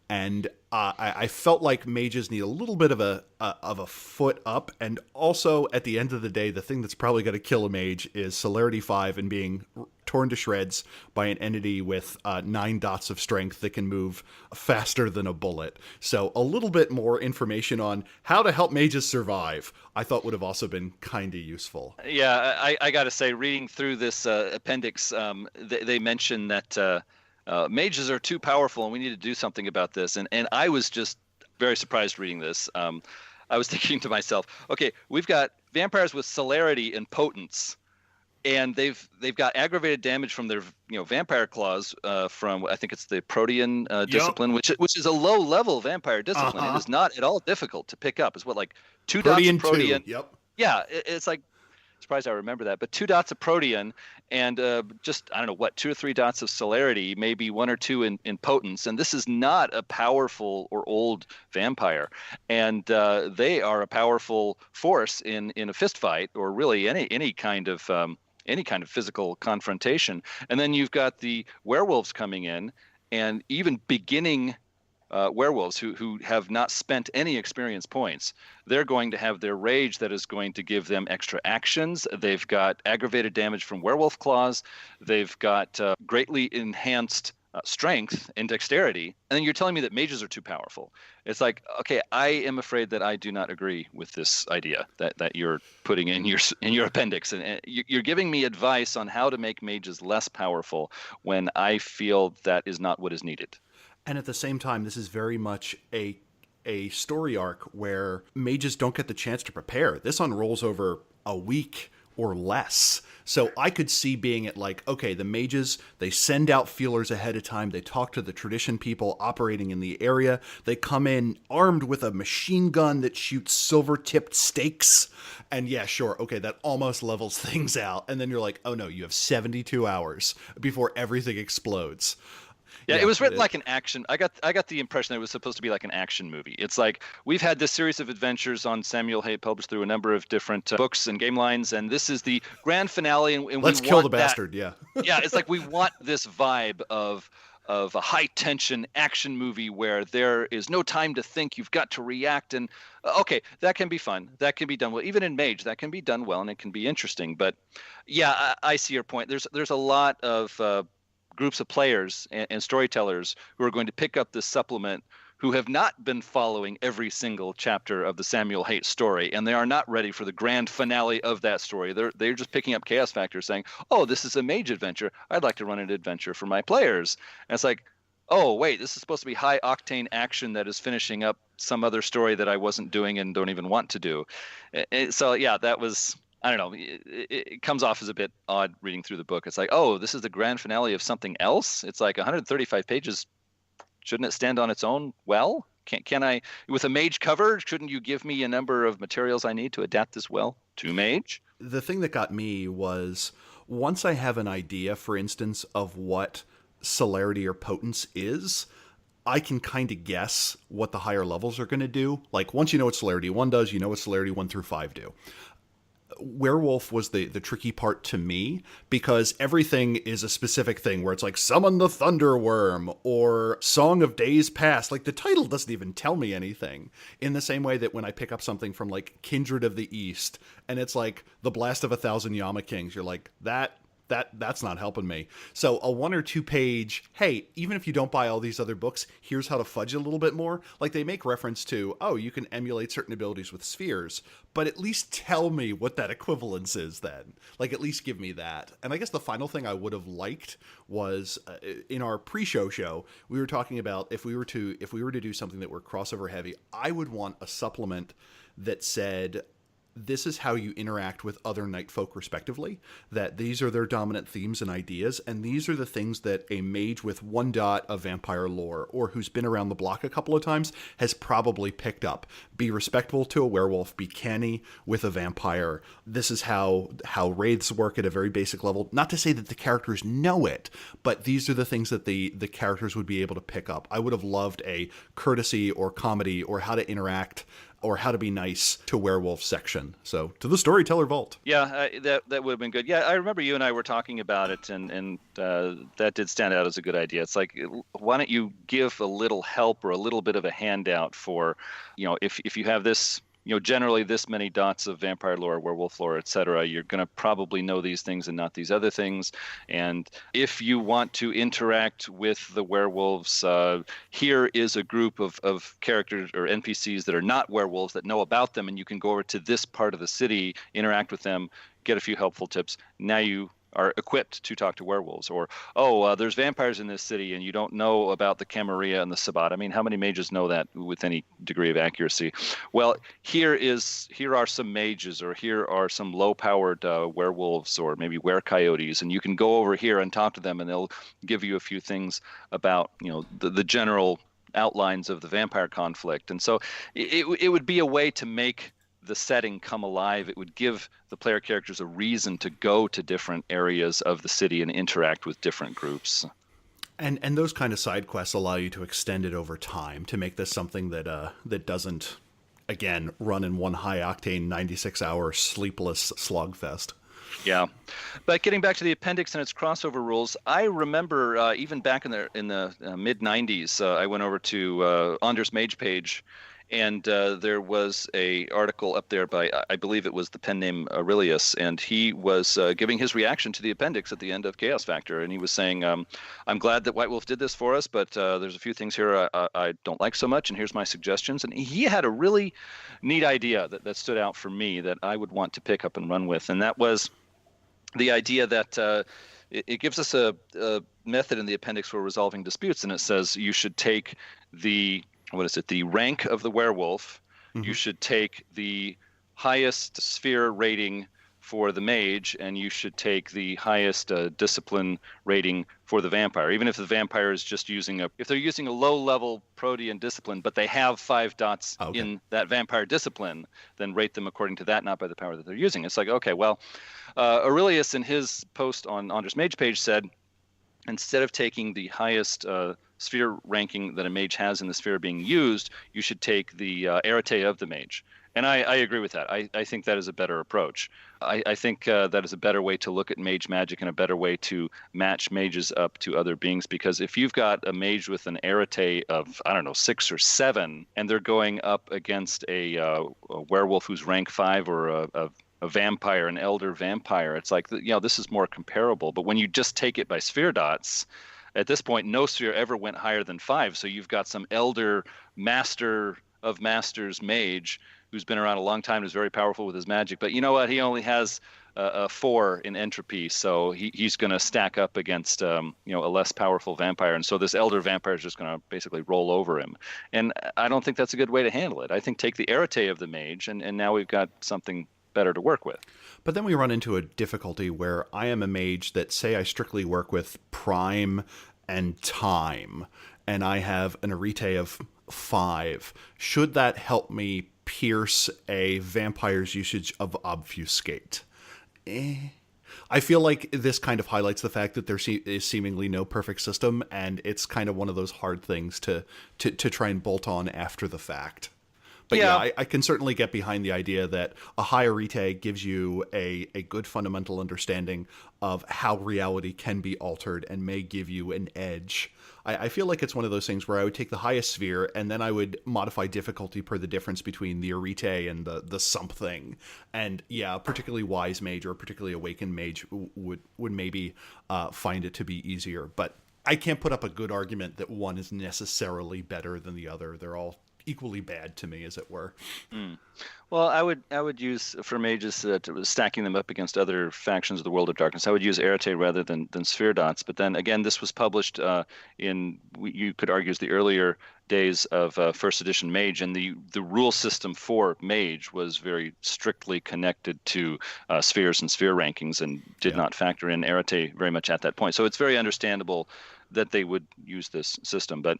And I felt like mages need a little bit of a foot up, and also at the end of the day, the thing that's probably going to kill a mage is celerity 5 and being torn to shreds by an entity with 9 dots of strength that can move faster than a bullet. So a little bit more information on how to help mages survive, I thought would have also been kind of useful. Yeah, I got to say, reading through this appendix, they mention that mages are too powerful and we need to do something about this. And I was just very surprised reading this. I was thinking to myself, okay, we've got vampires with celerity and potence, and they've got aggravated damage from their vampire claws from, I think it's the Protean discipline, which is a low level vampire discipline. It is not at all difficult to pick up. It's what, like 2 Protean dots of Protean. 2. Yep. Yeah, it's like, surprised I remember that, but 2 dots of Protean and just, I don't know, 2 or 3 dots of celerity, maybe 1 or 2 in potence. And this is not a powerful or old vampire. And they are a powerful force in a fist fight, or really any kind of physical confrontation. And then you've got the werewolves coming in, and even beginning werewolves who have not spent any experience points. They're going to have their rage that is going to give them extra actions. They've got aggravated damage from werewolf claws. They've got greatly enhanced strength and dexterity. And then you're telling me that mages are too powerful. It's like, okay, I am afraid that I do not agree with this idea that you're putting in your appendix. And you're giving me advice on how to make mages less powerful when I feel that is not what is needed. And at the same time, this is very much a story arc where mages don't get the chance to prepare. This unrolls over a week or less. So I could see being at like, okay, the mages, they send out feelers ahead of time. They talk to the tradition people operating in the area. They come in armed with a machine gun that shoots silver-tipped stakes. And yeah, sure, okay, that almost levels things out. And then you're like, oh no, you have 72 hours before everything explodes. Yeah, it was written like an action. I got the impression that it was supposed to be like an action movie. It's like we've had this series of adventures on Samuel Haight published through a number of different books and game lines, and this is the grand finale. And let's kill the bastard. Yeah, yeah. It's like we want this vibe of a high tension action movie where there is no time to think. You've got to react, and okay, that can be fun. That can be done well. Even in Mage, that can be done well, and it can be interesting. But yeah, I see your point. There's a lot of groups of players and storytellers who are going to pick up this supplement who have not been following every single chapter of the Samuel Haight story, and they are not ready for the grand finale of that story. They're just picking up chaos factors saying, oh, this is a mage adventure. I'd like to run an adventure for my players. And it's like, oh, wait, this is supposed to be high octane action that is finishing up some other story that I wasn't doing and don't even want to do. So yeah, that was, I don't know, it comes off as a bit odd reading through the book. It's like, oh, this is the grand finale of something else? It's like 135 pages. Shouldn't it stand on its own well? Can I, with a Mage cover, shouldn't you give me a number of materials I need to adapt this well to Mage? The thing that got me was, once I have an idea, for instance, of what celerity or potence is, I can kind of guess what the higher levels are going to do. Like, once you know what celerity 1 does, you know what celerity 1 through 5 do. Werewolf was the tricky part to me, because everything is a specific thing where it's like summon the thunderworm or Song of Days Past. Like, the title doesn't even tell me anything, in the same way that when I pick up something from like Kindred of the East and it's like the Blast of 1,000 Yama Kings, you're like, that's not helping me. So a 1 or 2 page, hey, even if you don't buy all these other books, here's how to fudge it a little bit more. Like, they make reference to, oh, you can emulate certain abilities with spheres, but at least tell me what that equivalence is then. Like, at least give me that. And I guess the final thing I would have liked was, in our pre-show show, we were talking about if we were to do something that were crossover heavy, I would want a supplement that said, this is how you interact with other nightfolk respectively, that these are their dominant themes and ideas, and these are the things that a mage with one dot of vampire lore, or who's been around the block a couple of times, has probably picked up. Be respectful to a werewolf, be canny with a vampire. This is how wraiths work at a very basic level. Not to say that the characters know it, but these are the things that the characters would be able to pick up. I would have loved a courtesy or comedy or how to interact or how to be nice to werewolf section. So to the storyteller vault. Yeah, that would have been good. Yeah, I remember you and I were talking about it, and that did stand out as a good idea. It's like, why don't you give a little help or a little bit of a handout for, if you have this, generally this many dots of vampire lore, werewolf lore, etc., you're going to probably know these things and not these other things. And if you want to interact with the werewolves, here is a group of characters or NPCs that are not werewolves that know about them, and you can go over to this part of the city, interact with them, get a few helpful tips. Now you are equipped to talk to werewolves. Or, there's vampires in this city and you don't know about the Camarilla and the Sabbat. I mean, how many mages know that with any degree of accuracy? Well, here are some mages, or here are some low-powered werewolves, or maybe were-coyotes, and you can go over here and talk to them, and they'll give you a few things about, the general outlines of the vampire conflict. And so it would be a way to make the setting come alive. It would give the player characters a reason to go to different areas of the city and interact with different groups. And those kind of side quests allow you to extend it over time to make this something that doesn't, again, run in one high octane 96-hour sleepless slogfest. Yeah, but getting back to the appendix and its crossover rules, I remember even back in the mid '90s, I went over to Anders' Mage page. And there was a article up there by, I believe it was the pen name Aurelius, and he was giving his reaction to the appendix at the end of Chaos Factor. And he was saying, I'm glad that White Wolf did this for us, but there's a few things here I don't like so much, and here's my suggestions. And he had a really neat idea that stood out for me that I would want to pick up and run with, and that was the idea that it gives us a method in the appendix for resolving disputes, and it says you should take the rank of the werewolf. Mm-hmm. You should take the highest sphere rating for the mage, and you should take the highest discipline rating for the vampire. Even if the vampire is just if they're using a low-level protean discipline, but they have 5 dots in that vampire discipline, then rate them according to that, not by the power that they're using. It's like, okay, well, Aurelius in his post on Anders' Mage page said, instead of taking the highest sphere ranking that a mage has in the sphere being used, you should take the arete of the mage. And I agree with that. I think that is a better approach. I think that is a better way to look at mage magic and a better way to match mages up to other beings, because if you've got a mage with an arete of, 6 or 7, and they're going up against a werewolf who's rank 5, or a vampire, an elder vampire, it's like, this is more comparable. But when you just take it by sphere dots, at this point, no sphere ever went higher than 5. So you've got some elder master of masters mage who's been around a long time, is very powerful with his magic. But you know what? He only has a 4 in entropy, so he's going to stack up against a less powerful vampire. And so this elder vampire is just going to basically roll over him. And I don't think that's a good way to handle it. I think take the arete of the mage, and now we've got something better to work with. But then we run into a difficulty where I am a mage that, say, I strictly work with prime and time, and I have an arete of 5. Should that help me pierce a vampire's usage of obfuscate? I feel like this kind of highlights the fact that there is seemingly no perfect system, and it's kind of one of those hard things to try and bolt on after the fact. But yeah, I can certainly get behind the idea that a high arete gives you a good fundamental understanding of how reality can be altered and may give you an edge. I feel like it's one of those things where I would take the highest sphere and then I would modify difficulty per the difference between the arete and the something. And yeah, a particularly wise mage or a particularly awakened mage would maybe find it to be easier. But I can't put up a good argument that one is necessarily better than the other. They're all equally bad to me, as it were. Mm. Well, I would use for mages stacking them up against other factions of the World of Darkness. I would use Arete rather than Sphere Dots. But then again, this was published you could argue, as the earlier days of first edition Mage, and the rule system for Mage was very strictly connected to spheres and sphere rankings, and did not factor in Arete very much at that point. So it's very understandable that they would use this system, but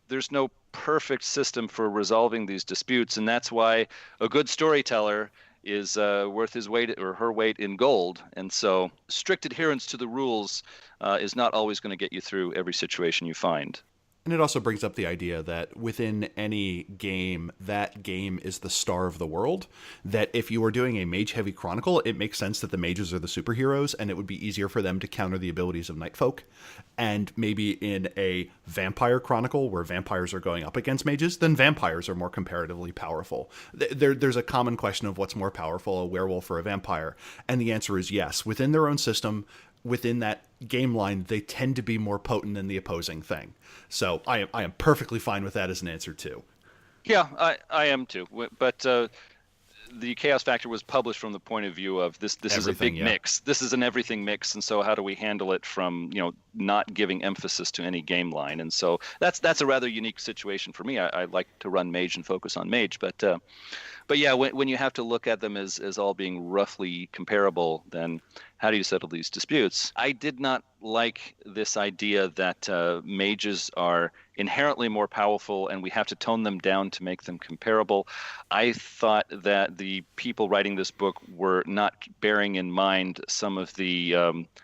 there's no perfect system for resolving these disputes, and that's why a good storyteller is worth his weight or her weight in gold. And so strict adherence to the rules is not always going to get you through every situation you find. And it also brings up the idea that within any game, that game is the star of the world. That if you are doing a mage-heavy chronicle, it makes sense that the mages are the superheroes, and it would be easier for them to counter the abilities of nightfolk. And maybe in a vampire chronicle, where vampires are going up against mages, then vampires are more comparatively powerful. There's a common question of what's more powerful, a werewolf or a vampire. And the answer is yes. Within their own system, within that game line, they tend to be more potent than the opposing thing. So I am perfectly fine with that as an answer too. Yeah, I am too. But the Chaos Factor was published from the point of view of this is a big mix. This is an everything mix, and so how do we handle it from not giving emphasis to any game line? And so that's a rather unique situation for me. I like to run Mage and focus on Mage, but yeah, when you have to look at them as all being roughly comparable, then how do you settle these disputes? I did not like this idea that mages are inherently more powerful and we have to tone them down to make them comparable. I thought that the people writing this book were not bearing in mind some of the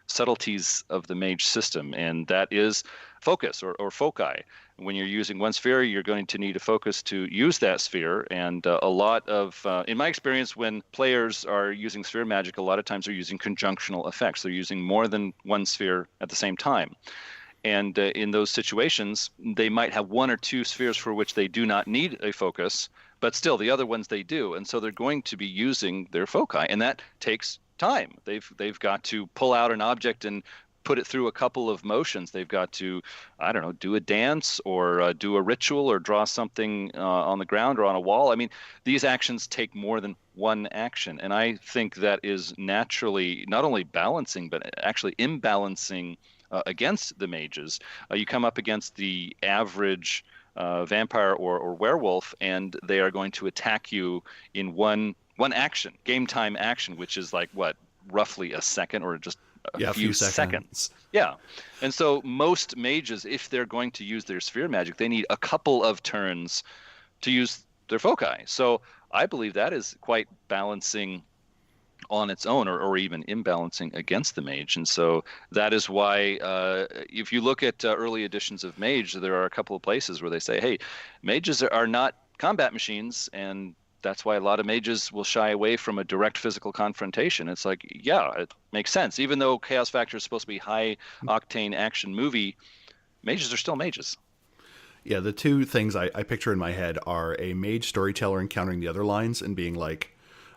subtleties of the mage system, and that is focus or foci. When you're using one sphere, you're going to need a focus to use that sphere. And a lot of, in my experience, when players are using sphere magic, a lot of times they're using conjunctional effects. They're using more than one sphere at the same time. And in those situations, they might have one or two spheres for which they do not need a focus, but still the other ones they do. And so they're going to be using their foci, and that takes time. They've got to pull out an object and put it through a couple of motions. They've got to, I don't know, do a dance or do a ritual or draw something on the ground or on a wall. I mean, these actions take more than one action. And I think that is naturally not only balancing, but actually imbalancing against the mages. You come up against the average vampire or werewolf, and they are going to attack you in one action, game time action, which is like what, roughly a second or just a few seconds. Yeah. And so most mages, if they're going to use their sphere magic, they need a couple of turns to use their foci. So I believe that is quite balancing on its own, or even imbalancing against the mage. And so that is why if you look at early editions of Mage, there are a couple of places where they say, hey, mages are not combat machines, and that's why a lot of mages will shy away from a direct physical confrontation. It's like, yeah, it makes sense. Even though Chaos Factor is supposed to be high-octane action movie, mages are still mages. Yeah, the two things I picture in my head are a mage storyteller encountering the other lines and being like,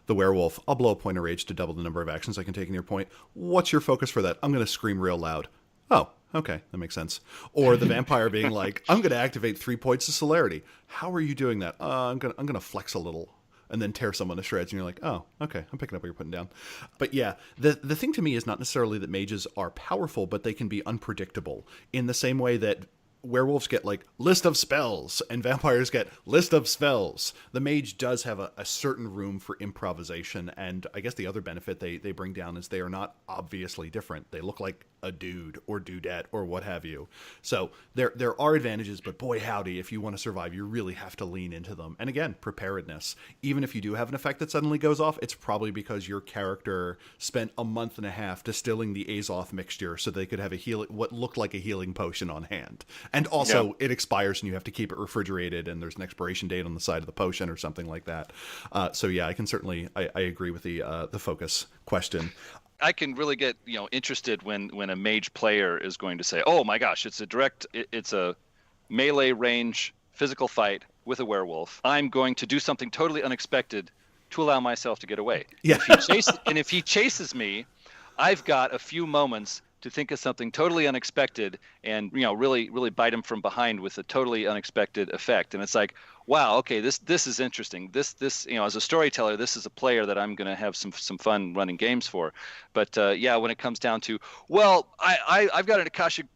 the werewolf, I'll blow a point of rage to double the number of actions I can take in your point. What's your focus for that? I'm going to scream real loud. Oh, okay, that makes sense. Or the vampire being like, I'm going to activate 3 points of celerity. How are you doing that? I'm going to flex a little and then tear someone to shreds. And you're like, oh, okay, I'm picking up what you're putting down. But yeah, the thing to me is not necessarily that mages are powerful, but they can be unpredictable in the same way that werewolves get like list of spells and vampires get list of spells. The mage does have a certain room for improvisation, and I guess the other benefit they bring down is they are not obviously different. They look like a dude or dudette or what have you. So there are advantages, but boy howdy, if you want to survive, you really have to lean into them. And again, preparedness. Even if you do have an effect that suddenly goes off, it's probably because your character spent a month and a half distilling the Azoth mixture so they could have what looked like a healing potion on hand. And also, It expires and you have to keep it refrigerated, and there's an expiration date on the side of the potion or something like that. So yeah, I can certainly I agree with the focus question. I can really get interested when a mage player is going to say, "Oh my gosh, it's a melee range physical fight with a werewolf. I'm going to do something totally unexpected to allow myself to get away." Yeah. If he chases me, I've got a few moments to think of something totally unexpected and really bite them from behind with a totally unexpected effect. And it's like, wow, okay, this is interesting. This as a storyteller, this is a player that I'm going to have some fun running games for. But yeah, when it comes down to, well, I've got an Akashic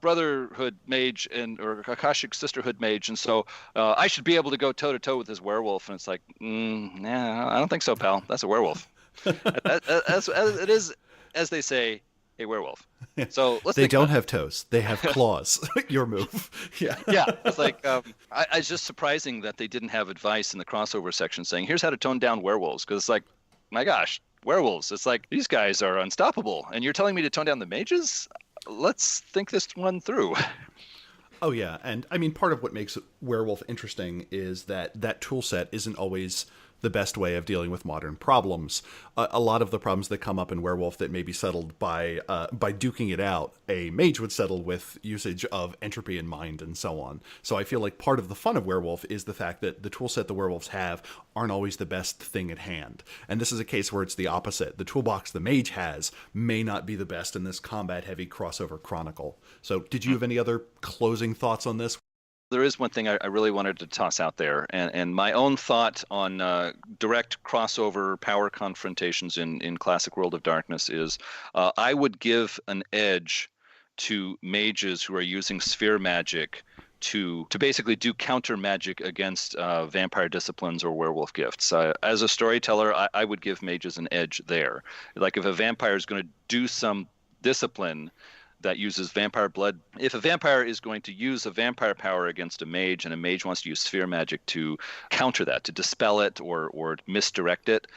Brotherhood mage or Akashic Sisterhood mage, and so I should be able to go toe to toe with this werewolf. And it's like, nah, I don't think so, pal. That's a werewolf. As it is, as they say, a werewolf. So they don't have toes; they have claws. Your move, yeah, yeah. It's like it's just surprising that they didn't have advice in the crossover section saying, "Here's how to tone down werewolves," because it's like, my gosh, werewolves. It's like these guys are unstoppable, and you're telling me to tone down the mages? Let's think this one through. Oh yeah, and I mean, part of what makes werewolf interesting is that tool set isn't always the best way of dealing with modern problems. A lot of the problems that come up in werewolf that may be settled by duking it out, a mage would settle with usage of entropy in mind and so on. So I feel like part of the fun of werewolf is the fact that the toolset the werewolves have aren't always the best thing at hand. And this is a case where it's the opposite. The toolbox the mage has may not be the best in this combat-heavy crossover chronicle. So did you have any other closing thoughts on this? There is one thing I really wanted to toss out there, and my own thought on direct crossover power confrontations in classic World of Darkness is I would give an edge to mages who are using sphere magic to basically do counter magic against vampire disciplines or werewolf gifts. As a storyteller, I would give mages an edge there. Like if a vampire is going to do some discipline that uses vampire blood. If a vampire is going to use a vampire power against a mage and a mage wants to use sphere magic to counter that, to dispel it or misdirect it,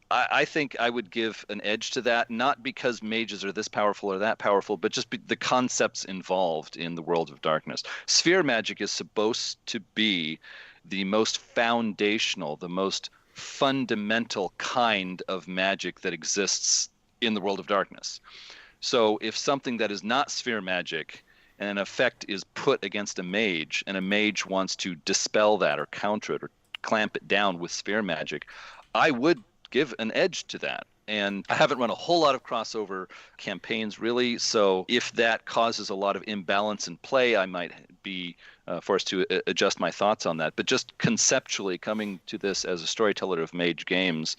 I think I would give an edge to that, not because mages are this powerful or that powerful, but just the concepts involved in the World of Darkness. Sphere magic is supposed to be the most foundational, the most fundamental kind of magic that exists in the World of Darkness. So if something that is not sphere magic and an effect is put against a mage and a mage wants to dispel that or counter it or clamp it down with sphere magic, I would give an edge to that. And I haven't run a whole lot of crossover campaigns really, so if that causes a lot of imbalance in play, I might be forced to adjust my thoughts on that. But just conceptually coming to this as a storyteller of mage games,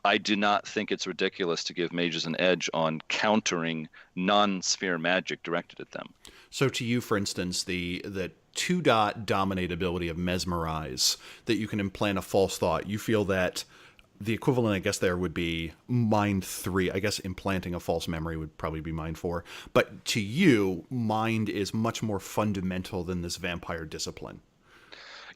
I do not think it's ridiculous to give mages an edge on countering non-sphere magic directed at them. So to you, for instance, the 2-dot dominate ability of mesmerize, that you can implant a false thought, you feel that the equivalent, I guess, there would be mind 3. I guess implanting a false memory would probably be mind 4. But to you, mind is much more fundamental than this vampire discipline.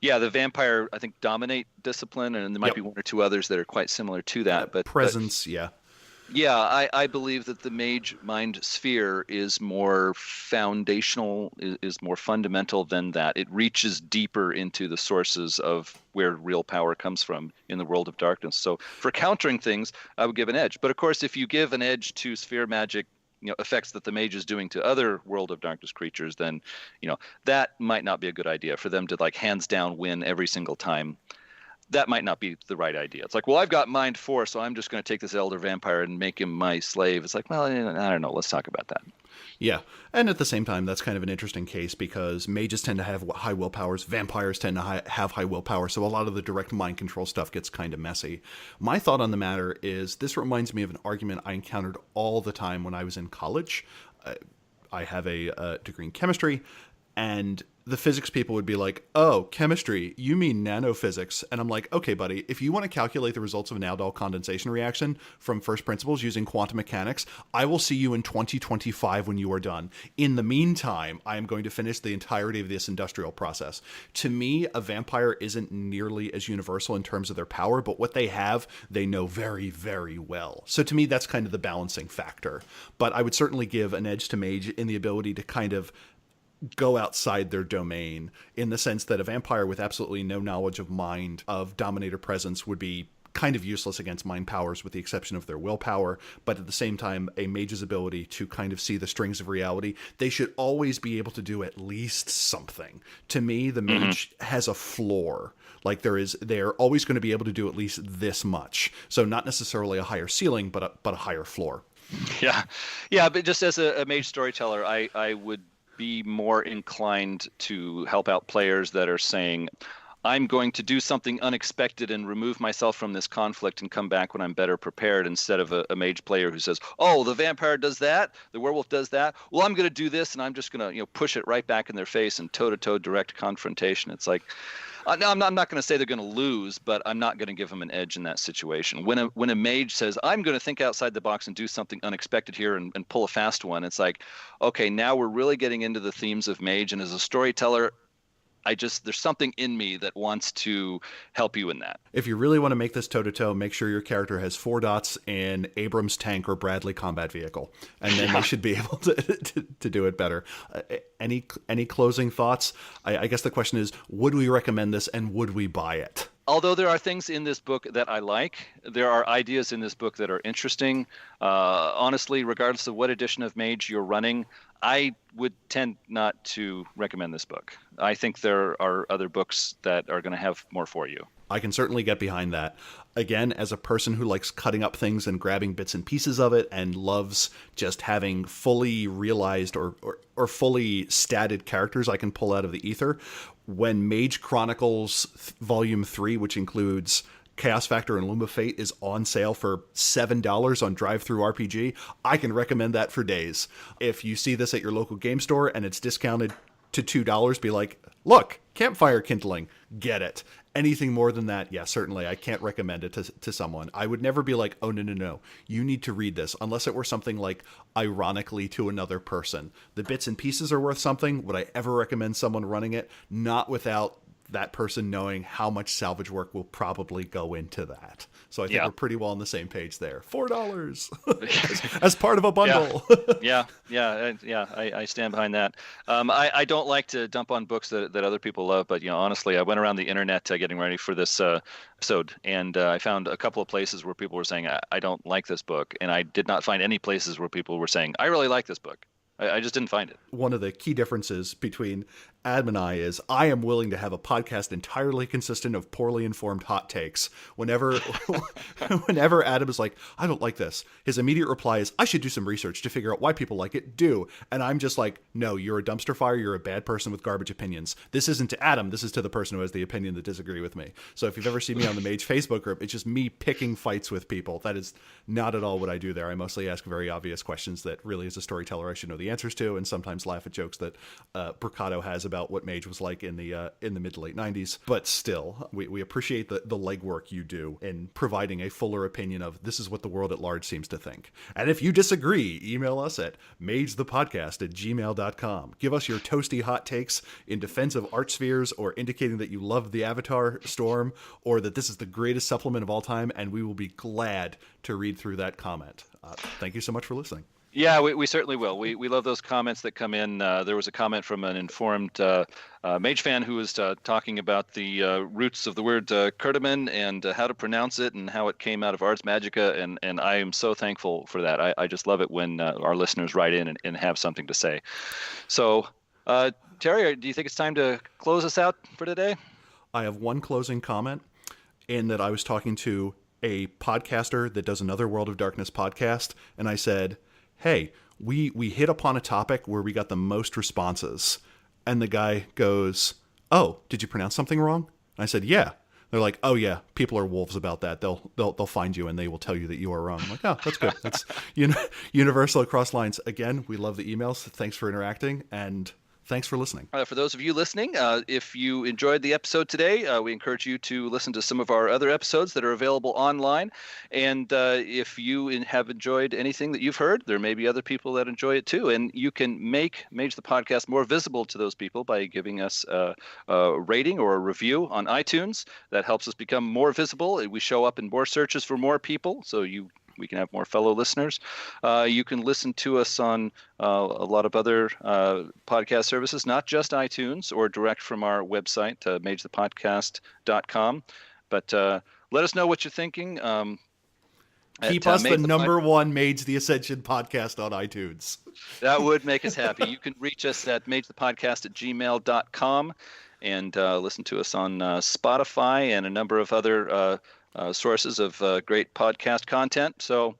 Yeah, the vampire, I think, dominate discipline, and there might be one or two others that are quite similar to that. But presence, yeah. Yeah, I believe that the mage mind sphere is more foundational, is more fundamental than that. It reaches deeper into the sources of where real power comes from in the World of Darkness. So for countering things, I would give an edge. But of course, if you give an edge to sphere magic, effects that the mage is doing to other World of Darkness creatures, then, that might not be a good idea for them to like hands down win every single time. That might not be the right idea. It's like, well, I've got mind 4, so I'm just going to take this elder vampire and make him my slave. It's like, well, I don't know. Let's talk about that. Yeah. And at the same time, that's kind of an interesting case because mages tend to have high willpowers. Vampires tend to have high willpower. So a lot of the direct mind control stuff gets kind of messy. My thought on the matter is this reminds me of an argument I encountered all the time when I was in college. I have a degree in chemistry, and the physics people would be like, oh, chemistry, you mean nanophysics. And I'm like, okay, buddy, if you want to calculate the results of an aldol condensation reaction from first principles using quantum mechanics, I will see you in 2025 when you are done. In the meantime, I am going to finish the entirety of this industrial process. To me, a vampire isn't nearly as universal in terms of their power, but what they have, they know very, very well. So to me, that's kind of the balancing factor. But I would certainly give an edge to mage in the ability to kind of go outside their domain, in the sense that a vampire with absolutely no knowledge of mind, of dominator presence, would be kind of useless against mind powers with the exception of their willpower. But at the same time, a mage's ability to kind of see the strings of reality, they should always be able to do at least something. To me, the mage has a floor. Like they're always going to be able to do at least this much. So not necessarily a higher ceiling, but a higher floor. Yeah, yeah, but just as a mage storyteller, I would be more inclined to help out players that are saying, I'm going to do something unexpected and remove myself from this conflict and come back when I'm better prepared, instead of a mage player who says, "Oh, the vampire does that, the werewolf does that. Well, I'm going to do this, and I'm just going to, push it right back in their face and toe-to-toe direct confrontation." It's like, no, I'm not going to say they're going to lose, but I'm not going to give them an edge in that situation. When a mage says, "I'm going to think outside the box and do something unexpected here and pull a fast one," it's like, okay, now we're really getting into the themes of mage, and as a storyteller, there's something in me that wants to help you in that. If you really want to make this toe-to-toe, make sure your character has 4 dots in Abrams tank or Bradley combat vehicle, and then they should be able to do it better. Any closing thoughts? I guess the question is, would we recommend this, and would we buy it? Although there are things in this book that I like, there are ideas in this book that are interesting. Honestly, regardless of what edition of Mage you're running, I would tend not to recommend this book. I think there are other books that are going to have more for you. I can certainly get behind that. Again, as a person who likes cutting up things and grabbing bits and pieces of it and loves just having fully realized or fully statted characters I can pull out of the ether, when Mage Chronicles Volume 3, which includes Chaos Factor and Loom of Fate, is on sale for $7 on Drive-Thru RPG, I can recommend that for days. If you see this at your local game store and it's discounted to $2, be like, look, campfire kindling, get it. Anything more than that, yeah, certainly I can't recommend it to someone. I would never be like, oh, no, you need to read this, unless it were something like ironically to another person. The bits and pieces are worth something. Would I ever recommend someone running it? Not without that person knowing how much salvage work will probably go into that. So I think we're pretty well on the same page there. $4 as part of a bundle. Yeah. I stand behind that. I don't like to dump on books that other people love, but honestly, I went around the internet getting ready for this episode, and I found a couple of places where people were saying, I don't like this book, and I did not find any places where people were saying, I really like this book. I just didn't find it. One of the key differences between Adam and I is I am willing to have a podcast entirely consistent of poorly informed hot takes. Whenever Adam is like, I don't like this, his immediate reply is, I should do some research to figure out why people like it. Do. And I'm just like, no, you're a dumpster fire. You're a bad person with garbage opinions. This isn't to Adam. This is to the person who has the opinion that disagree with me. So if you've ever seen me on the Mage Facebook group, it's just me picking fights with people. That is not at all what I do there. I mostly ask very obvious questions that really, as a storyteller, I should know the answers to, and sometimes laugh at jokes that Bricado has about what Mage was like in the mid to late 90s. But still, we appreciate the legwork you do in providing a fuller opinion of this is what the world at large seems to think. And if you disagree, email us at magethepodcast@gmail.com. Give us your toasty hot takes in defense of art spheres, or indicating that you love the Avatar storm, or that this is the greatest supplement of all time, and we will be glad to read through that comment. Thank you so much for listening. Yeah, we certainly will. We love those comments that come in. There was a comment from an informed Mage fan who was talking about the roots of the word Kurdaman and how to pronounce it and how it came out of Ars Magica, and I am so thankful for that. I just love it when our listeners write in and have something to say. So, Terry, do you think it's time to close us out for today? I have one closing comment, in that I was talking to a podcaster that does another World of Darkness podcast, and I said, hey, we hit upon a topic where we got the most responses. And the guy goes, oh, did you pronounce something wrong? And I said, yeah. They're like, oh yeah, people are wolves about that. They'll find you and they will tell you that you are wrong. I'm like, oh, that's good. That's universal across lines. Again, we love the emails. Thanks for interacting, and thanks for listening. For those of you listening, if you enjoyed the episode today, we encourage you to listen to some of our other episodes that are available online. And if you have enjoyed anything that you've heard, there may be other people that enjoy it too. And you can make Mage the Podcast more visible to those people by giving us a rating or a review on iTunes. That helps us become more visible. We show up in more searches for more people, so we can have more fellow listeners. You can listen to us on a lot of other podcast services, not just iTunes, or direct from our website, magethepodcast.com. But let us know what you're thinking. Keep us the number one Mage the Ascension podcast on iTunes. That would make us happy. You can reach us at magethepodcast@gmail.com, and listen to us on Spotify and a number of other sources of great podcast content. So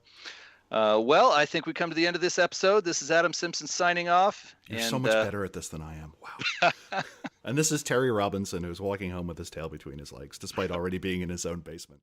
Well, I think we come to the end of this episode. This is Adam Simpson signing off. You're so much better at this than I am. Wow. And this is Terry Robinson, who's walking home with his tail between his legs, despite already being in his own basement.